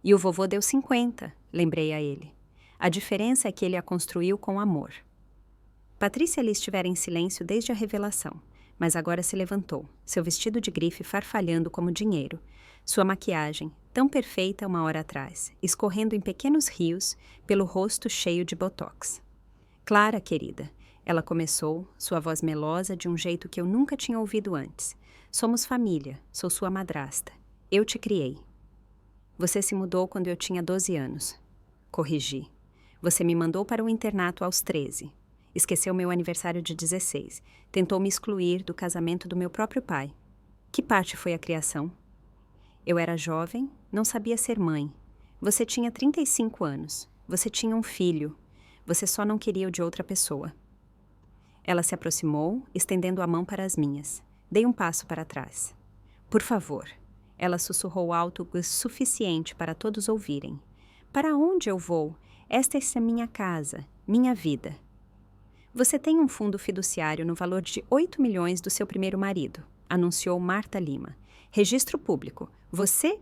E o vovô deu 50, lembrei a ele. A diferença é que ele a construiu com amor. Patrícia ali estivera em silêncio desde a revelação, mas agora se levantou, seu vestido de grife farfalhando como dinheiro, sua maquiagem, tão perfeita uma hora atrás, escorrendo em pequenos rios pelo rosto cheio de botox. Clara, querida, ela começou, sua voz melosa de um jeito que eu nunca tinha ouvido antes. Somos família, sou sua madrasta. Eu te criei. Você se mudou quando eu tinha 12 anos. Corrigi. Você me mandou para o internato aos 13. Esqueceu meu aniversário de 16. Tentou me excluir do casamento do meu próprio pai. Que parte foi a criação? Eu era jovem, não sabia ser mãe. Você tinha 35 anos. Você tinha um filho. Você só não queria o de outra pessoa. Ela se aproximou, estendendo a mão para as minhas. Dei um passo para trás. Por favor. Ela sussurrou alto o suficiente para todos ouvirem. Para onde eu vou? Esta é minha casa, minha vida. Você tem um fundo fiduciário no valor de 8 milhões do seu primeiro marido, anunciou Marta Lima. Registro público. Você?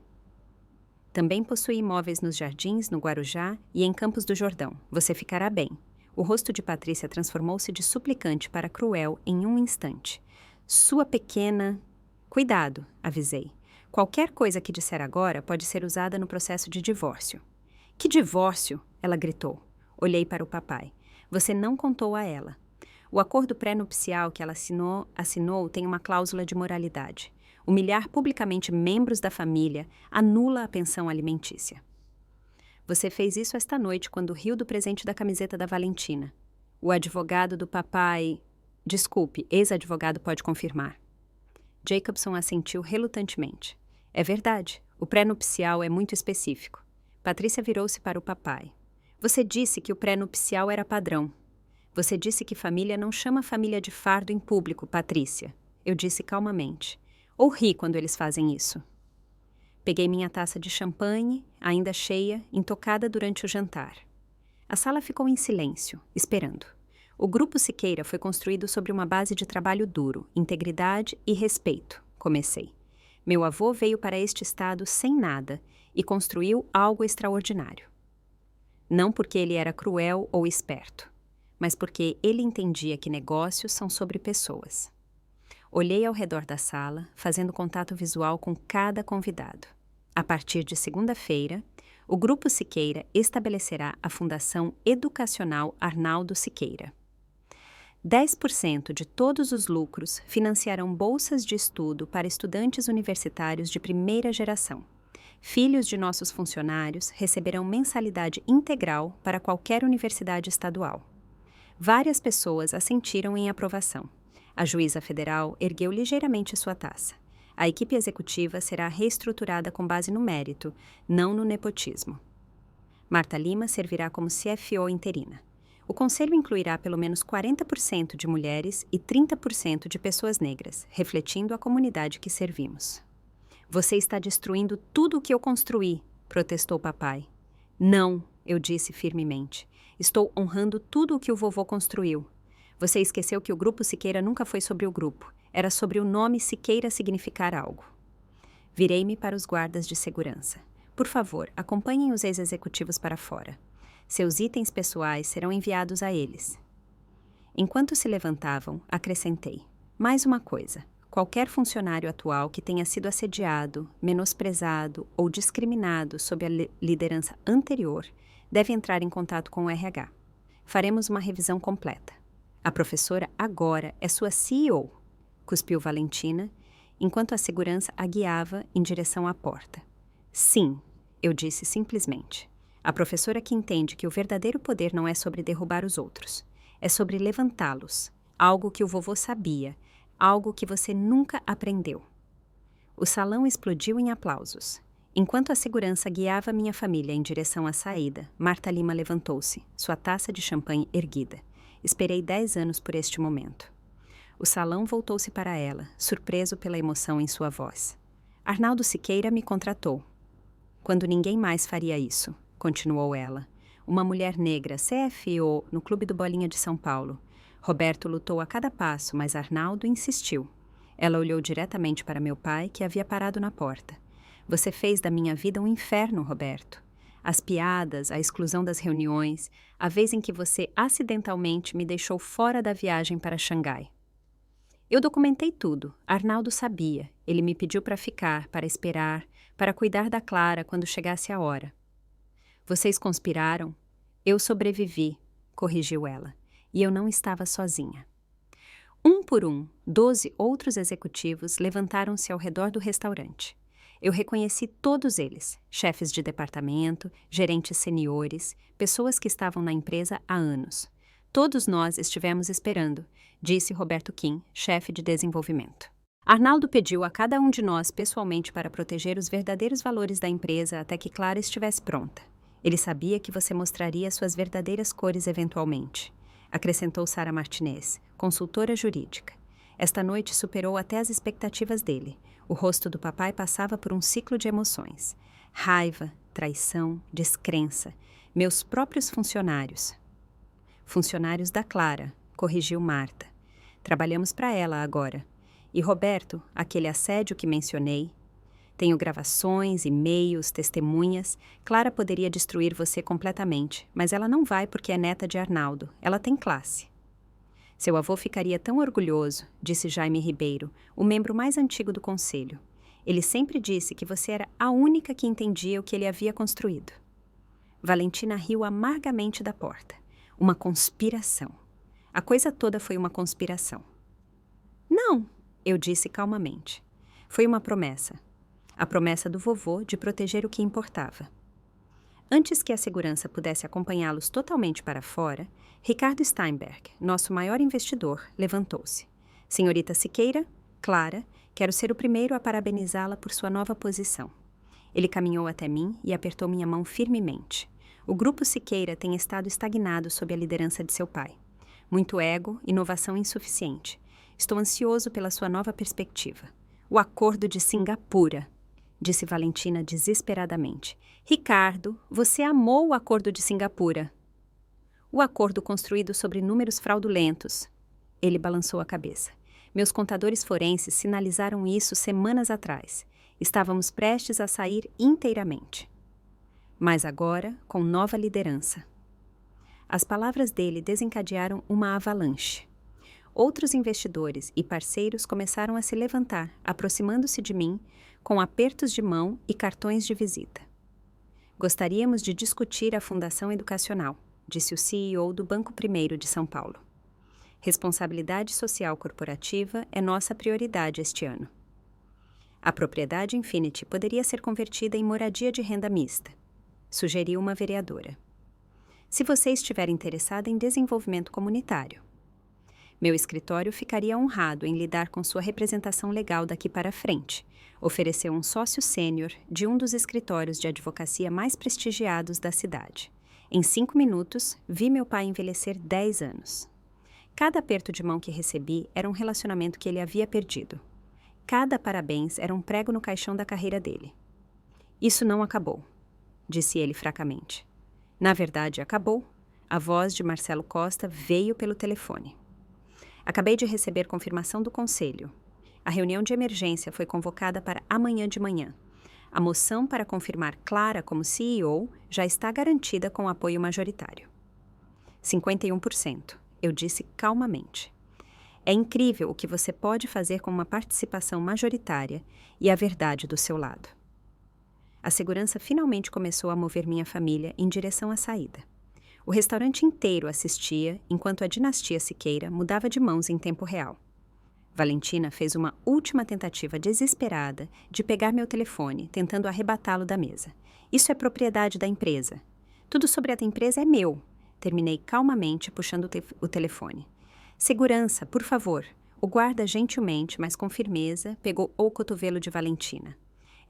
Também possui imóveis nos Jardins, no Guarujá e em Campos do Jordão. Você ficará bem. O rosto de Patrícia transformou-se de suplicante para cruel em um instante. Sua pequena... Cuidado, avisei. Qualquer coisa que disser agora pode ser usada no processo de divórcio. Que divórcio? Ela gritou. Olhei para o papai. Você não contou a ela. O acordo pré-nupcial que ela assinou tem uma cláusula de moralidade. Humilhar publicamente membros da família anula a pensão alimentícia. Você fez isso esta noite quando riu do presente da camiseta da Valentina. O advogado do papai... Desculpe, ex-advogado pode confirmar. Jacobson assentiu relutantemente. É verdade, o pré-nupcial é muito específico. Patrícia virou-se para o papai. Você disse que o pré-nupcial era padrão. Você disse que família não chama família de fardo em público, Patrícia. Eu disse calmamente. Ou ri quando eles fazem isso. Peguei minha taça de champanhe, ainda cheia, intocada durante o jantar. A sala ficou em silêncio, esperando. O Grupo Siqueira foi construído sobre uma base de trabalho duro, integridade e respeito, comecei. Meu avô veio para este estado sem nada e construiu algo extraordinário. Não porque ele era cruel ou esperto, mas porque ele entendia que negócios são sobre pessoas. Olhei ao redor da sala, fazendo contato visual com cada convidado. A partir de segunda-feira, o Grupo Siqueira estabelecerá a Fundação Educacional Arnaldo Siqueira. 10% de todos os lucros financiarão bolsas de estudo para estudantes universitários de primeira geração. Filhos de nossos funcionários receberão mensalidade integral para qualquer universidade estadual. Várias pessoas assentiram em aprovação. A juíza federal ergueu ligeiramente sua taça. A equipe executiva será reestruturada com base no mérito, não no nepotismo. Marta Lima servirá como CFO interina. O conselho incluirá pelo menos 40% de mulheres e 30% de pessoas negras, refletindo a comunidade que servimos. Você está destruindo tudo o que eu construí, protestou papai. Não, eu disse firmemente. Estou honrando tudo o que o vovô construiu. Você esqueceu que o Grupo Siqueira nunca foi sobre o grupo. Era sobre o nome Siqueira significar algo. Virei-me para os guardas de segurança. Por favor, acompanhem os ex-executivos para fora. Seus itens pessoais serão enviados a eles. Enquanto se levantavam, acrescentei. Mais uma coisa. Qualquer funcionário atual que tenha sido assediado, menosprezado ou discriminado sob a liderança anterior deve entrar em contato com o RH. Faremos uma revisão completa. A professora agora é sua CEO, cuspiu Valentina, enquanto a segurança a guiava em direção à porta. Sim, eu disse simplesmente. A professora que entende que o verdadeiro poder não é sobre derrubar os outros, é sobre levantá-los, algo que o vovô sabia, algo que você nunca aprendeu. O salão explodiu em aplausos. Enquanto a segurança guiava minha família em direção à saída, Marta Lima levantou-se, sua taça de champanhe erguida. Esperei 10 anos por este momento. O salão voltou-se para ela, surpreso pela emoção em sua voz. Arnaldo Siqueira me contratou. Quando ninguém mais faria isso, continuou ela. Uma mulher negra, CFO, no Clube do Bolinha de São Paulo. Roberto lutou a cada passo, mas Arnaldo insistiu. Ela olhou diretamente para meu pai, que havia parado na porta. Você fez da minha vida um inferno, Roberto. As piadas, a exclusão das reuniões, a vez em que você acidentalmente me deixou fora da viagem para Xangai. Eu documentei tudo. Arnaldo sabia. Ele me pediu para ficar, para esperar, para cuidar da Clara quando chegasse a hora. Vocês conspiraram? Eu sobrevivi, corrigiu ela. E eu não estava sozinha. Um por um, 12 outros executivos levantaram-se ao redor do restaurante. Eu reconheci todos eles, chefes de departamento, gerentes seniores, pessoas que estavam na empresa há anos. Todos nós estivemos esperando, disse Roberto Kim, chefe de desenvolvimento. Arnaldo pediu a cada um de nós pessoalmente para proteger os verdadeiros valores da empresa até que Clara estivesse pronta. Ele sabia que você mostraria suas verdadeiras cores eventualmente, acrescentou Sara Martinez, consultora jurídica. Esta noite superou até as expectativas dele. O rosto do papai passava por um ciclo de emoções. Raiva, traição, descrença. Meus próprios funcionários. Funcionários da Clara, corrigiu Marta. Trabalhamos para ela agora. E Roberto, aquele assédio que mencionei. Tenho gravações, e-mails, testemunhas. Clara poderia destruir você completamente, mas ela não vai porque é neta de Arnaldo. Ela tem classe. Seu avô ficaria tão orgulhoso, disse Jaime Ribeiro, o membro mais antigo do conselho. Ele sempre disse que você era a única que entendia o que ele havia construído. Valentina riu amargamente da porta. Uma conspiração. A coisa toda foi uma conspiração. Não, eu disse calmamente. Foi uma promessa. A promessa do vovô de proteger o que importava. Antes que a segurança pudesse acompanhá-los totalmente para fora, Ricardo Steinberg, nosso maior investidor, levantou-se. Senhorita Siqueira, Clara, quero ser o primeiro a parabenizá-la por sua nova posição. Ele caminhou até mim e apertou minha mão firmemente. O grupo Siqueira tem estado estagnado sob a liderança de seu pai. Muito ego, inovação insuficiente. Estou ansioso pela sua nova perspectiva. O Acordo de Singapura, disse Valentina desesperadamente. Ricardo, você amou o Acordo de Singapura. O acordo construído sobre números fraudulentos. Ele balançou a cabeça. Meus contadores forenses sinalizaram isso semanas atrás. Estávamos prestes a sair inteiramente. Mas agora, com nova liderança. As palavras dele desencadearam uma avalanche. Outros investidores e parceiros começaram a se levantar, aproximando-se de mim, com apertos de mão e cartões de visita. Gostaríamos de discutir a Fundação Educacional, disse o CEO do Banco Primeiro de São Paulo. Responsabilidade social corporativa é nossa prioridade este ano. A propriedade Infinity poderia ser convertida em moradia de renda mista, sugeriu uma vereadora. Se você estiver interessada em desenvolvimento comunitário. Meu escritório ficaria honrado em lidar com sua representação legal daqui para frente, ofereceu um sócio sênior de um dos escritórios de advocacia mais prestigiados da cidade. Em 5 minutos, vi meu pai envelhecer 10 anos. Cada aperto de mão que recebi era um relacionamento que ele havia perdido. Cada parabéns era um prego no caixão da carreira dele. Isso não acabou, disse ele fracamente. Na verdade, acabou. A voz de Marcelo Costa veio pelo telefone. Acabei de receber confirmação do conselho. A reunião de emergência foi convocada para amanhã de manhã. A moção para confirmar Clara como CEO já está garantida com apoio majoritário. 51%, eu disse calmamente. É incrível o que você pode fazer com uma participação majoritária e a verdade do seu lado. A segurança finalmente começou a mover minha família em direção à saída. O restaurante inteiro assistia enquanto a dinastia Siqueira mudava de mãos em tempo real. Valentina fez uma última tentativa desesperada de pegar meu telefone, tentando arrebatá-lo da mesa. Isso é propriedade da empresa. Tudo sobre a empresa é meu. Terminei calmamente puxando o telefone. Segurança, por favor. O guarda gentilmente, mas com firmeza, pegou o cotovelo de Valentina.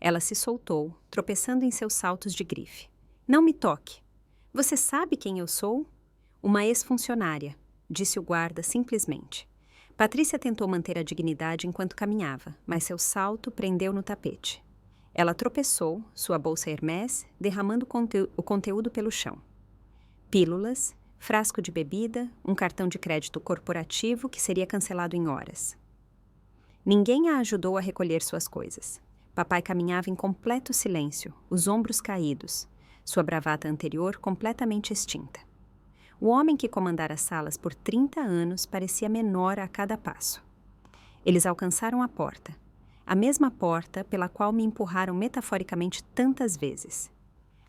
Ela se soltou, tropeçando em seus saltos de grife. Não me toque. Você sabe quem eu sou? Uma ex-funcionária, disse o guarda simplesmente. Patrícia tentou manter a dignidade enquanto caminhava, mas seu salto prendeu no tapete. Ela tropeçou, sua bolsa Hermès, derramando o conteúdo pelo chão. Pílulas, frasco de bebida, um cartão de crédito corporativo que seria cancelado em horas. Ninguém a ajudou a recolher suas coisas. Papai caminhava em completo silêncio, os ombros caídos, sua bravata anterior completamente extinta. O homem que comandara as salas por 30 anos parecia menor a cada passo. Eles alcançaram a porta, a mesma porta pela qual me empurraram metaforicamente tantas vezes.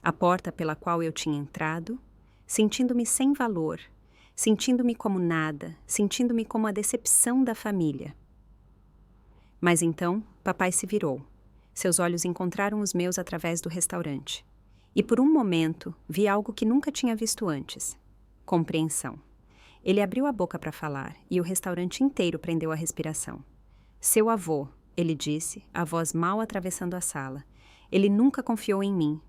A porta pela qual eu tinha entrado, sentindo-me sem valor, sentindo-me como nada, sentindo-me como a decepção da família. Mas então, papai se virou. Seus olhos encontraram os meus através do restaurante. E por um momento, vi algo que nunca tinha visto antes. Compreensão. Ele abriu a boca para falar e o restaurante inteiro prendeu a respiração. Seu avô, ele disse, a voz mal atravessando a sala. Ele nunca confiou em mim.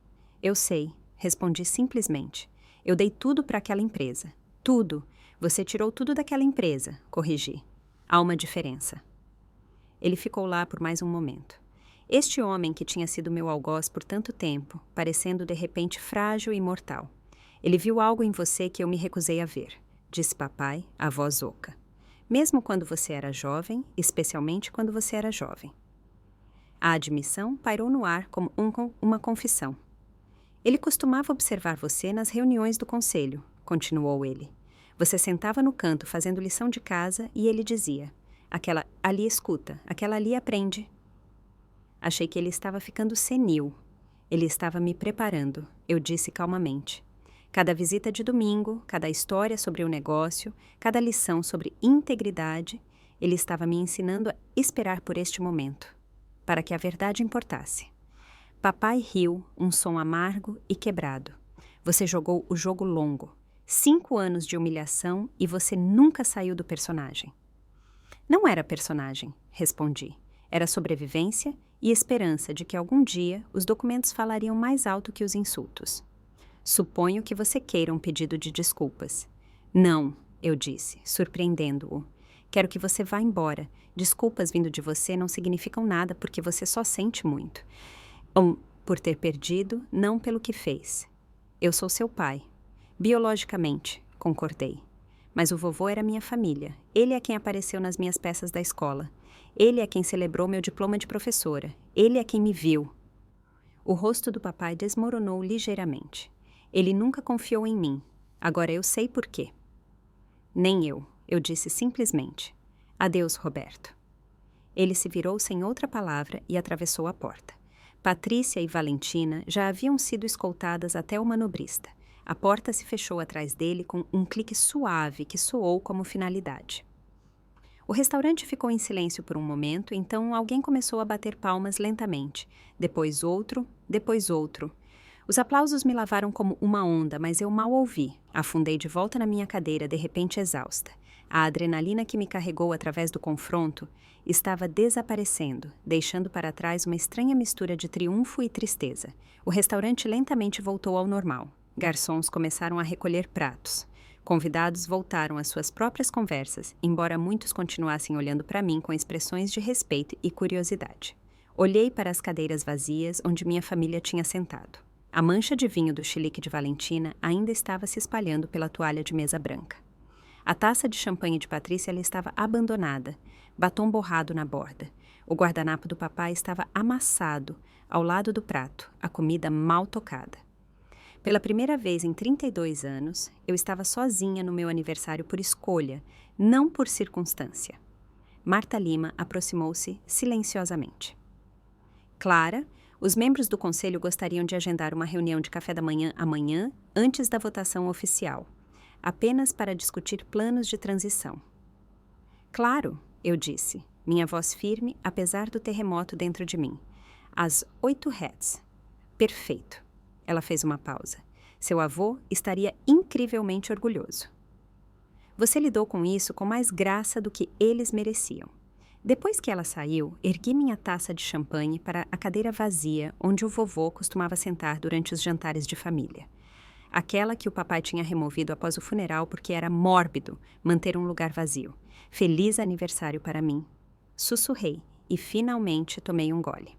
Eu sei, respondi simplesmente. Eu dei tudo para aquela empresa. Tudo. Você tirou tudo daquela empresa, corrigi. Há uma diferença. Ele ficou lá por mais um momento. Este homem que tinha sido meu algoz por tanto tempo, parecendo de repente frágil e mortal. Ele viu algo em você que eu me recusei a ver, disse papai, a voz oca. Mesmo quando você era jovem, especialmente quando você era jovem. A admissão pairou no ar como uma confissão. Ele costumava observar você nas reuniões do conselho, continuou ele. Você sentava no canto fazendo lição de casa e ele dizia, aquela ali escuta, aquela ali aprende. Achei que ele estava ficando senil. Ele estava me preparando, eu disse calmamente. Cada visita de domingo, cada história sobre o negócio, cada lição sobre integridade, ele estava me ensinando a esperar por este momento, para que a verdade importasse. Papai riu, um som amargo e quebrado. Você jogou o jogo longo. 5 anos de humilhação e você nunca saiu do personagem. Não era personagem, respondi. Era sobrevivência e esperança de que algum dia os documentos falariam mais alto que os insultos. Suponho que você queira um pedido de desculpas. Não, eu disse, surpreendendo-o. Quero que você vá embora. Desculpas vindo de você não significam nada porque você só sente muito. Por ter perdido, não pelo que fez. Eu sou seu pai. Biologicamente, concordei. Mas o vovô era minha família. Ele é quem apareceu nas minhas peças da escola. Ele é quem celebrou meu diploma de professora. Ele é quem me viu. O rosto do papai desmoronou ligeiramente. Ele nunca confiou em mim. Agora eu sei por quê. Nem eu disse simplesmente. Adeus, Roberto. Ele se virou sem outra palavra e atravessou a porta. Patrícia e Valentina já haviam sido escoltadas até o manobrista. A porta se fechou atrás dele com um clique suave que soou como finalidade. O restaurante ficou em silêncio por um momento, então alguém começou a bater palmas lentamente. Depois outro, depois outro. Os aplausos me lavaram como uma onda, mas eu mal ouvi. Afundei de volta na minha cadeira, de repente exausta. A adrenalina que me carregou através do confronto estava desaparecendo, deixando para trás uma estranha mistura de triunfo e tristeza. O restaurante lentamente voltou ao normal. Garçons começaram a recolher pratos. Convidados voltaram às suas próprias conversas, embora muitos continuassem olhando para mim com expressões de respeito e curiosidade. Olhei para as cadeiras vazias onde minha família tinha sentado. A mancha de vinho do chilique de Valentina ainda estava se espalhando pela toalha de mesa branca. A taça de champanhe de Patrícia estava abandonada, batom borrado na borda. O guardanapo do papai estava amassado, ao lado do prato, a comida mal tocada. Pela primeira vez em 32 anos, eu estava sozinha no meu aniversário por escolha, não por circunstância. Marta Lima aproximou-se silenciosamente. Clara, os membros do conselho gostariam de agendar uma reunião de café da manhã amanhã, antes da votação oficial, apenas para discutir planos de transição. Claro, eu disse, minha voz firme, apesar do terremoto dentro de mim. Às 8 Hz. Perfeito. Ela fez uma pausa. Seu avô estaria incrivelmente orgulhoso. Você lidou com isso com mais graça do que eles mereciam. Depois que ela saiu, ergui minha taça de champanhe para a cadeira vazia onde o vovô costumava sentar durante os jantares de família. Aquela que o papai tinha removido após o funeral porque era mórbido manter um lugar vazio. Feliz aniversário para mim. Sussurrei e finalmente tomei um gole.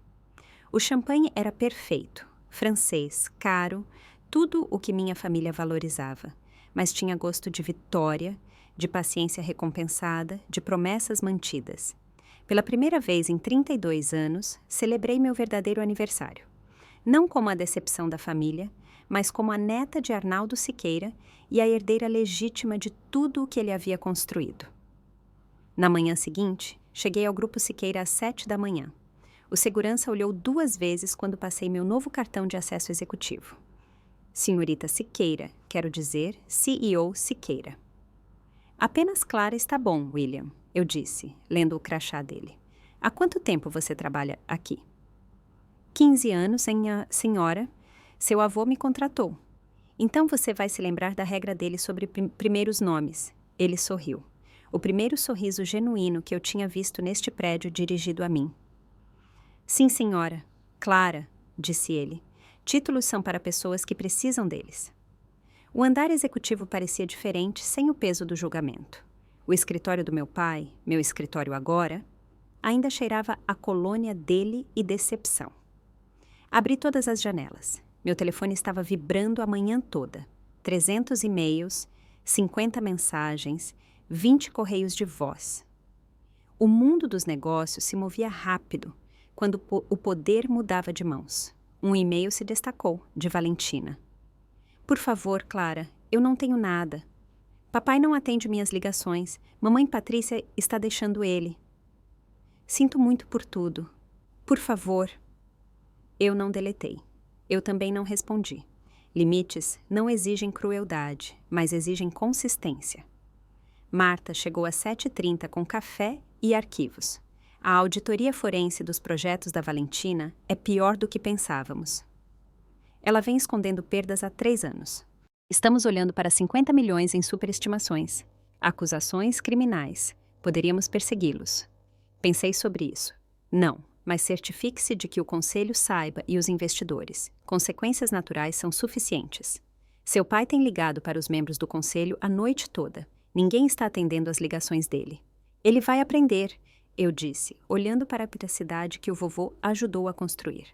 O champanhe era perfeito, francês, caro, tudo o que minha família valorizava, mas tinha gosto de vitória, de paciência recompensada, de promessas mantidas. Pela primeira vez em 32 anos, celebrei meu verdadeiro aniversário. Não como a decepção da família, mas como a neta de Arnaldo Siqueira e a herdeira legítima de tudo o que ele havia construído. Na manhã seguinte, cheguei ao Grupo Siqueira às 7 da manhã. O segurança olhou 2 vezes quando passei meu novo cartão de acesso executivo. Senhorita Siqueira, quero dizer CEO Siqueira. Apenas Clara está bom, William, eu disse, lendo o crachá dele. Há quanto tempo você trabalha aqui? 15 anos, senhora. Seu avô me contratou. Então você vai se lembrar da regra dele sobre primeiros nomes. Ele sorriu. O primeiro sorriso genuíno que eu tinha visto neste prédio dirigido a mim. Sim, senhora. Clara, disse ele. Títulos são para pessoas que precisam deles. O andar executivo parecia diferente sem o peso do julgamento. O escritório do meu pai, meu escritório agora, ainda cheirava a colônia dele e decepção. Abri todas as janelas. Meu telefone estava vibrando a manhã toda. 300 e-mails, 50 mensagens, 20 correios de voz. O mundo dos negócios se movia rápido quando o poder mudava de mãos. Um e-mail se destacou, de Valentina. Por favor, Clara, eu não tenho nada. Papai não atende minhas ligações. Mamãe Patrícia está deixando ele. Sinto muito por tudo. Por favor. Eu não deletei. Eu também não respondi. Limites não exigem crueldade, mas exigem consistência. Marta chegou às 7h30 com café e arquivos. A auditoria forense dos projetos da Valentina é pior do que pensávamos. Ela vem escondendo perdas há 3 anos. Estamos olhando para 50 milhões em superestimações. Acusações criminais. Poderíamos persegui-los. Pensei sobre isso. Não, mas certifique-se de que o conselho saiba e os investidores. Consequências naturais são suficientes. Seu pai tem ligado para os membros do conselho a noite toda. Ninguém está atendendo às ligações dele. Ele vai aprender, eu disse, olhando para a privacidade que o vovô ajudou a construir.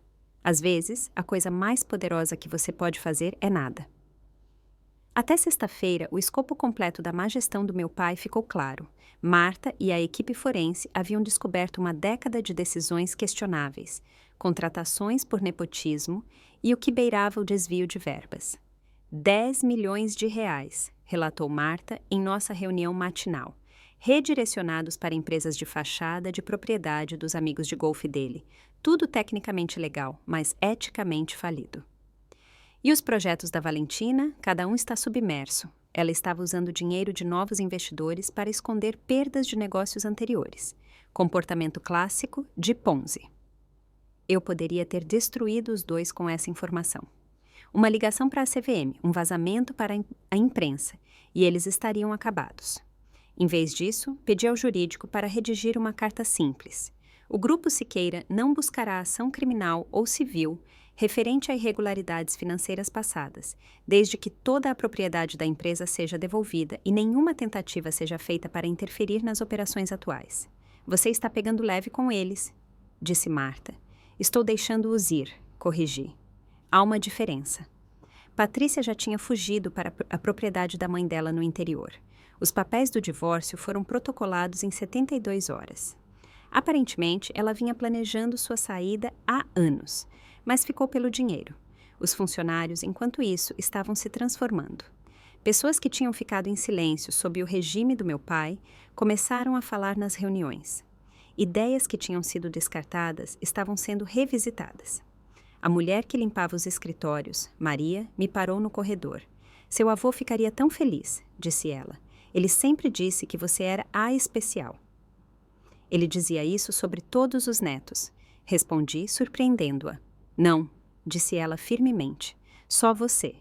Às vezes, a coisa mais poderosa que você pode fazer é nada. Até sexta-feira, o escopo completo da má gestão do meu pai ficou claro. Marta e a equipe forense haviam descoberto uma década de decisões questionáveis, contratações por nepotismo e o que beirava o desvio de verbas. 10 milhões de reais, relatou Marta em nossa reunião matinal, redirecionados para empresas de fachada de propriedade dos amigos de golfe dele. Tudo tecnicamente legal, mas eticamente falido. E os projetos da Valentina, cada um está submerso. Ela estava usando dinheiro de novos investidores para esconder perdas de negócios anteriores. Comportamento clássico de Ponzi. Eu poderia ter destruído os dois com essa informação. Uma ligação para a CVM, um vazamento para a imprensa, e eles estariam acabados. Em vez disso, pedi ao jurídico para redigir uma carta simples. O Grupo Siqueira não buscará ação criminal ou civil referente a irregularidades financeiras passadas, desde que toda a propriedade da empresa seja devolvida e nenhuma tentativa seja feita para interferir nas operações atuais. Você está pegando leve com eles, disse Marta. Estou deixando-os ir, corrigi. Há uma diferença. Patrícia já tinha fugido para a propriedade da mãe dela no interior. Os papéis do divórcio foram protocolados em 72 horas. Aparentemente, ela vinha planejando sua saída há anos, mas ficou pelo dinheiro. Os funcionários, enquanto isso, estavam se transformando. Pessoas que tinham ficado em silêncio sob o regime do meu pai começaram a falar nas reuniões. Ideias que tinham sido descartadas estavam sendo revisitadas. A mulher que limpava os escritórios, Maria, me parou no corredor. Seu avô ficaria tão feliz, disse ela. Ele sempre disse que você era a especial. Ele dizia isso sobre todos os netos. Respondi, surpreendendo-a. Não, disse ela firmemente. Só você.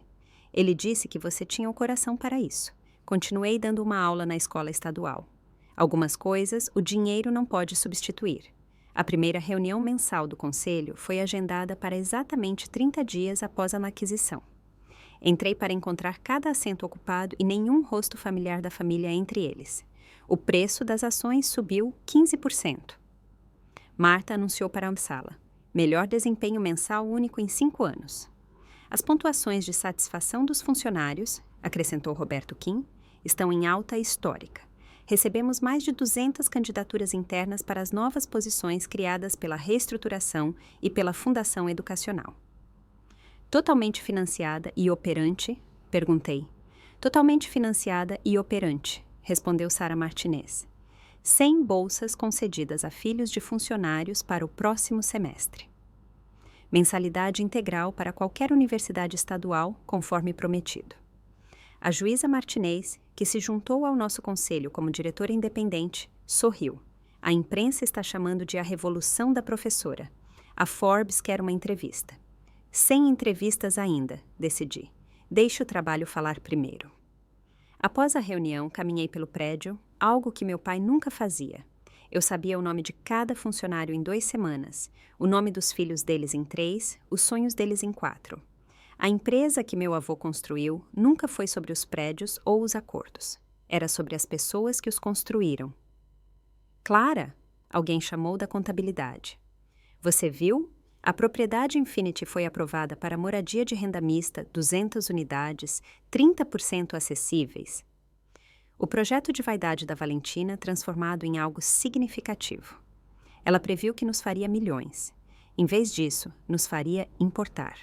Ele disse que você tinha o coração para isso. Continuei dando uma aula na escola estadual. Algumas coisas o dinheiro não pode substituir. A primeira reunião mensal do conselho foi agendada para exatamente 30 dias após a aquisição. Entrei para encontrar cada assento ocupado e nenhum rosto familiar da família entre eles. O preço das ações subiu 15%. Marta anunciou para a sala. Melhor desempenho mensal único em 5 anos. As pontuações de satisfação dos funcionários, acrescentou Roberto Kim, estão em alta histórica. Recebemos mais de 200 candidaturas internas para as novas posições criadas pela reestruturação e pela Fundação Educacional. Totalmente financiada e operante? Perguntei. Totalmente financiada e operante, respondeu Sara Martinez. 100 bolsas concedidas a filhos de funcionários para o próximo semestre. Mensalidade integral para qualquer universidade estadual, conforme prometido. A juíza Martinez, que se juntou ao nosso conselho como diretora independente, sorriu. A imprensa está chamando de a revolução da professora. A Forbes quer uma entrevista. 100 entrevistas ainda, decidi. Deixe o trabalho falar primeiro. Após a reunião, caminhei pelo prédio, algo que meu pai nunca fazia. Eu sabia o nome de cada funcionário em 2 semanas, o nome dos filhos deles em 3, os sonhos deles em 4. A empresa que meu avô construiu nunca foi sobre os prédios ou os acordos. Era sobre as pessoas que os construíram. Clara, alguém chamou da contabilidade. Você viu? A propriedade Infinity foi aprovada para moradia de renda mista, 200 unidades, 30% acessíveis. O projeto de vaidade da Valentina transformado em algo significativo. Ela previu que nos faria milhões. Em vez disso, nos faria importar.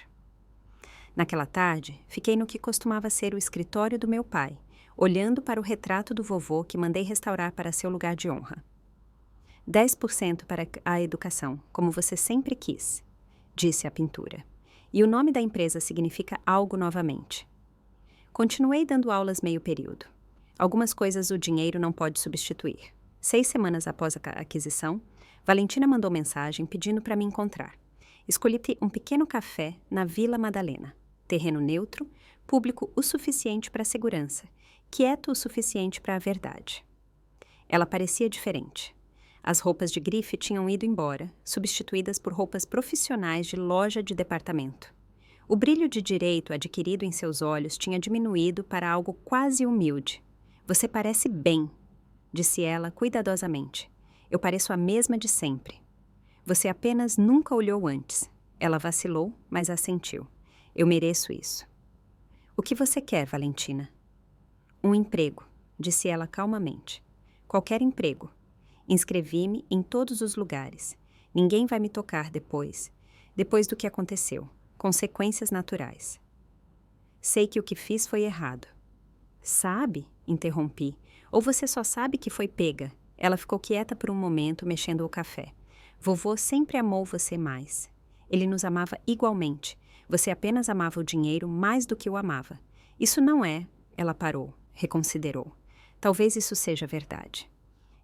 Naquela tarde, fiquei no que costumava ser o escritório do meu pai, olhando para o retrato do vovô que mandei restaurar para seu lugar de honra. 10% para a educação, como você sempre quis, disse a pintura. E o nome da empresa significa algo novamente. Continuei dando aulas meio período. Algumas coisas o dinheiro não pode substituir. 6 semanas após a aquisição, Valentina mandou mensagem pedindo para me encontrar. Escolhi um pequeno café na Vila Madalena. Terreno neutro, público o suficiente para a segurança, quieto o suficiente para a verdade. Ela parecia diferente. As roupas de grife tinham ido embora, substituídas por roupas profissionais de loja de departamento. O brilho de direito adquirido em seus olhos tinha diminuído para algo quase humilde. Você parece bem, disse ela cuidadosamente. Eu pareço a mesma de sempre. Você apenas nunca olhou antes. Ela vacilou, mas assentiu. Eu mereço isso. O que você quer, Valentina? Um emprego, disse ela calmamente. Qualquer emprego. Inscrevi-me em todos os lugares. Ninguém vai me tocar depois do que aconteceu. Consequências naturais. Sei que o que fiz foi errado. Sabe? Interrompi. Ou você só sabe que foi pega? Ela ficou quieta por um momento, mexendo o café. Vovô sempre amou você mais. Ele nos amava igualmente. Você apenas amava o dinheiro mais do que o amava. Isso não é... Ela parou, reconsiderou. Talvez isso seja verdade.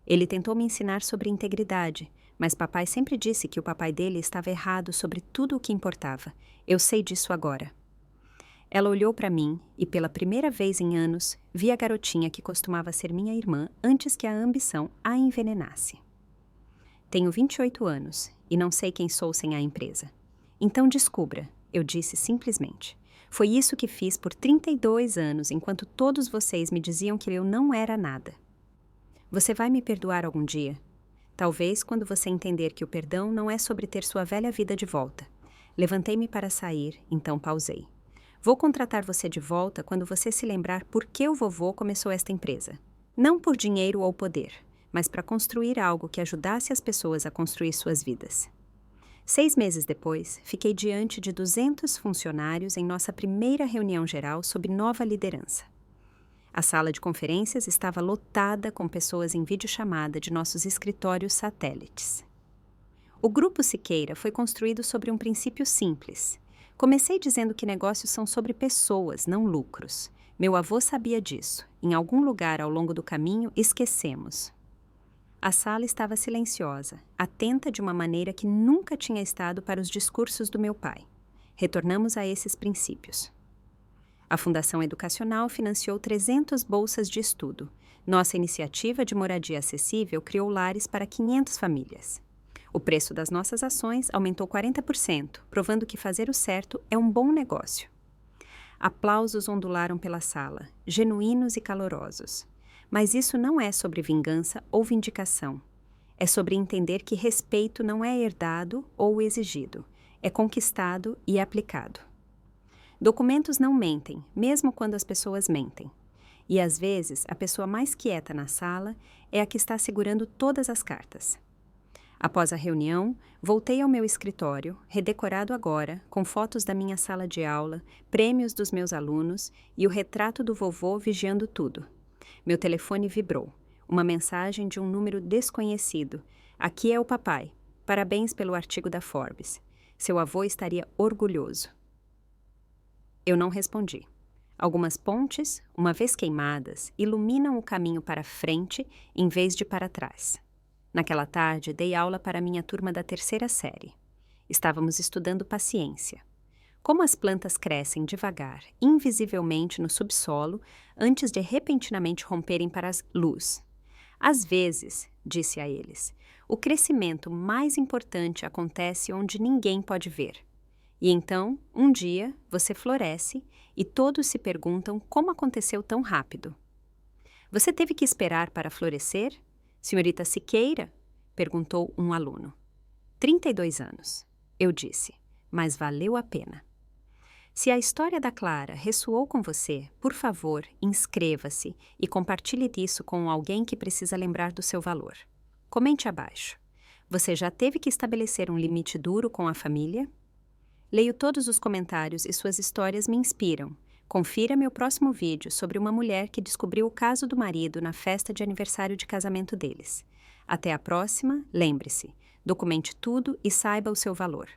Ele tentou me ensinar sobre integridade, mas papai sempre disse que o papai dele estava errado sobre tudo o que importava. Eu sei disso agora. Ela olhou para mim e, pela primeira vez em anos, vi a garotinha que costumava ser minha irmã antes que a ambição a envenenasse. Tenho 28 anos e não sei quem sou sem a empresa. Então descubra, eu disse simplesmente. Foi isso que fiz por 32 anos, enquanto todos vocês me diziam que eu não era nada. Você vai me perdoar algum dia? Talvez quando você entender que o perdão não é sobre ter sua velha vida de volta. Levantei-me para sair, então pausei. Vou contratar você de volta quando você se lembrar por que o vovô começou esta empresa. Não por dinheiro ou poder, mas para construir algo que ajudasse as pessoas a construir suas vidas. 6 meses depois, fiquei diante de 200 funcionários em nossa primeira reunião geral sob nova liderança. A sala de conferências estava lotada com pessoas em videochamada de nossos escritórios satélites. O Grupo Siqueira foi construído sobre um princípio simples. Comecei dizendo que negócios são sobre pessoas, não lucros. Meu avô sabia disso. Em algum lugar ao longo do caminho, esquecemos. A sala estava silenciosa, atenta de uma maneira que nunca tinha estado para os discursos do meu pai. Retornamos a esses princípios. A Fundação Educacional financiou 300 bolsas de estudo. Nossa iniciativa de moradia acessível criou lares para 500 famílias. O preço das nossas ações aumentou 40%, provando que fazer o certo é um bom negócio. Aplausos ondularam pela sala, genuínos e calorosos. Mas isso não é sobre vingança ou vindicação. É sobre entender que respeito não é herdado ou exigido, é conquistado e aplicado. Documentos não mentem, mesmo quando as pessoas mentem. E às vezes, a pessoa mais quieta na sala é a que está segurando todas as cartas. Após a reunião, voltei ao meu escritório, redecorado agora, com fotos da minha sala de aula, prêmios dos meus alunos e o retrato do vovô vigiando tudo. Meu telefone vibrou. Uma mensagem de um número desconhecido. Aqui é o papai. Parabéns pelo artigo da Forbes. Seu avô estaria orgulhoso. Eu não respondi. Algumas pontes, uma vez queimadas, iluminam o caminho para frente em vez de para trás. Naquela tarde, dei aula para minha turma da 3ª série. Estávamos estudando paciência. Como as plantas crescem devagar, invisivelmente no subsolo, antes de repentinamente romperem para a luz. Às vezes, disse a eles, o crescimento mais importante acontece onde ninguém pode ver. E então, um dia, você floresce e todos se perguntam como aconteceu tão rápido. Você teve que esperar para florescer? Senhorita Siqueira? Perguntou um aluno. 32 anos. Eu disse, mas valeu a pena. Se a história da Clara ressoou com você, por favor, inscreva-se e compartilhe isso com alguém que precisa lembrar do seu valor. Comente abaixo. Você já teve que estabelecer um limite duro com a família? Leio todos os comentários e suas histórias me inspiram. Confira meu próximo vídeo sobre uma mulher que descobriu o caso do marido na festa de aniversário de casamento deles. Até a próxima, lembre-se, documente tudo e saiba o seu valor.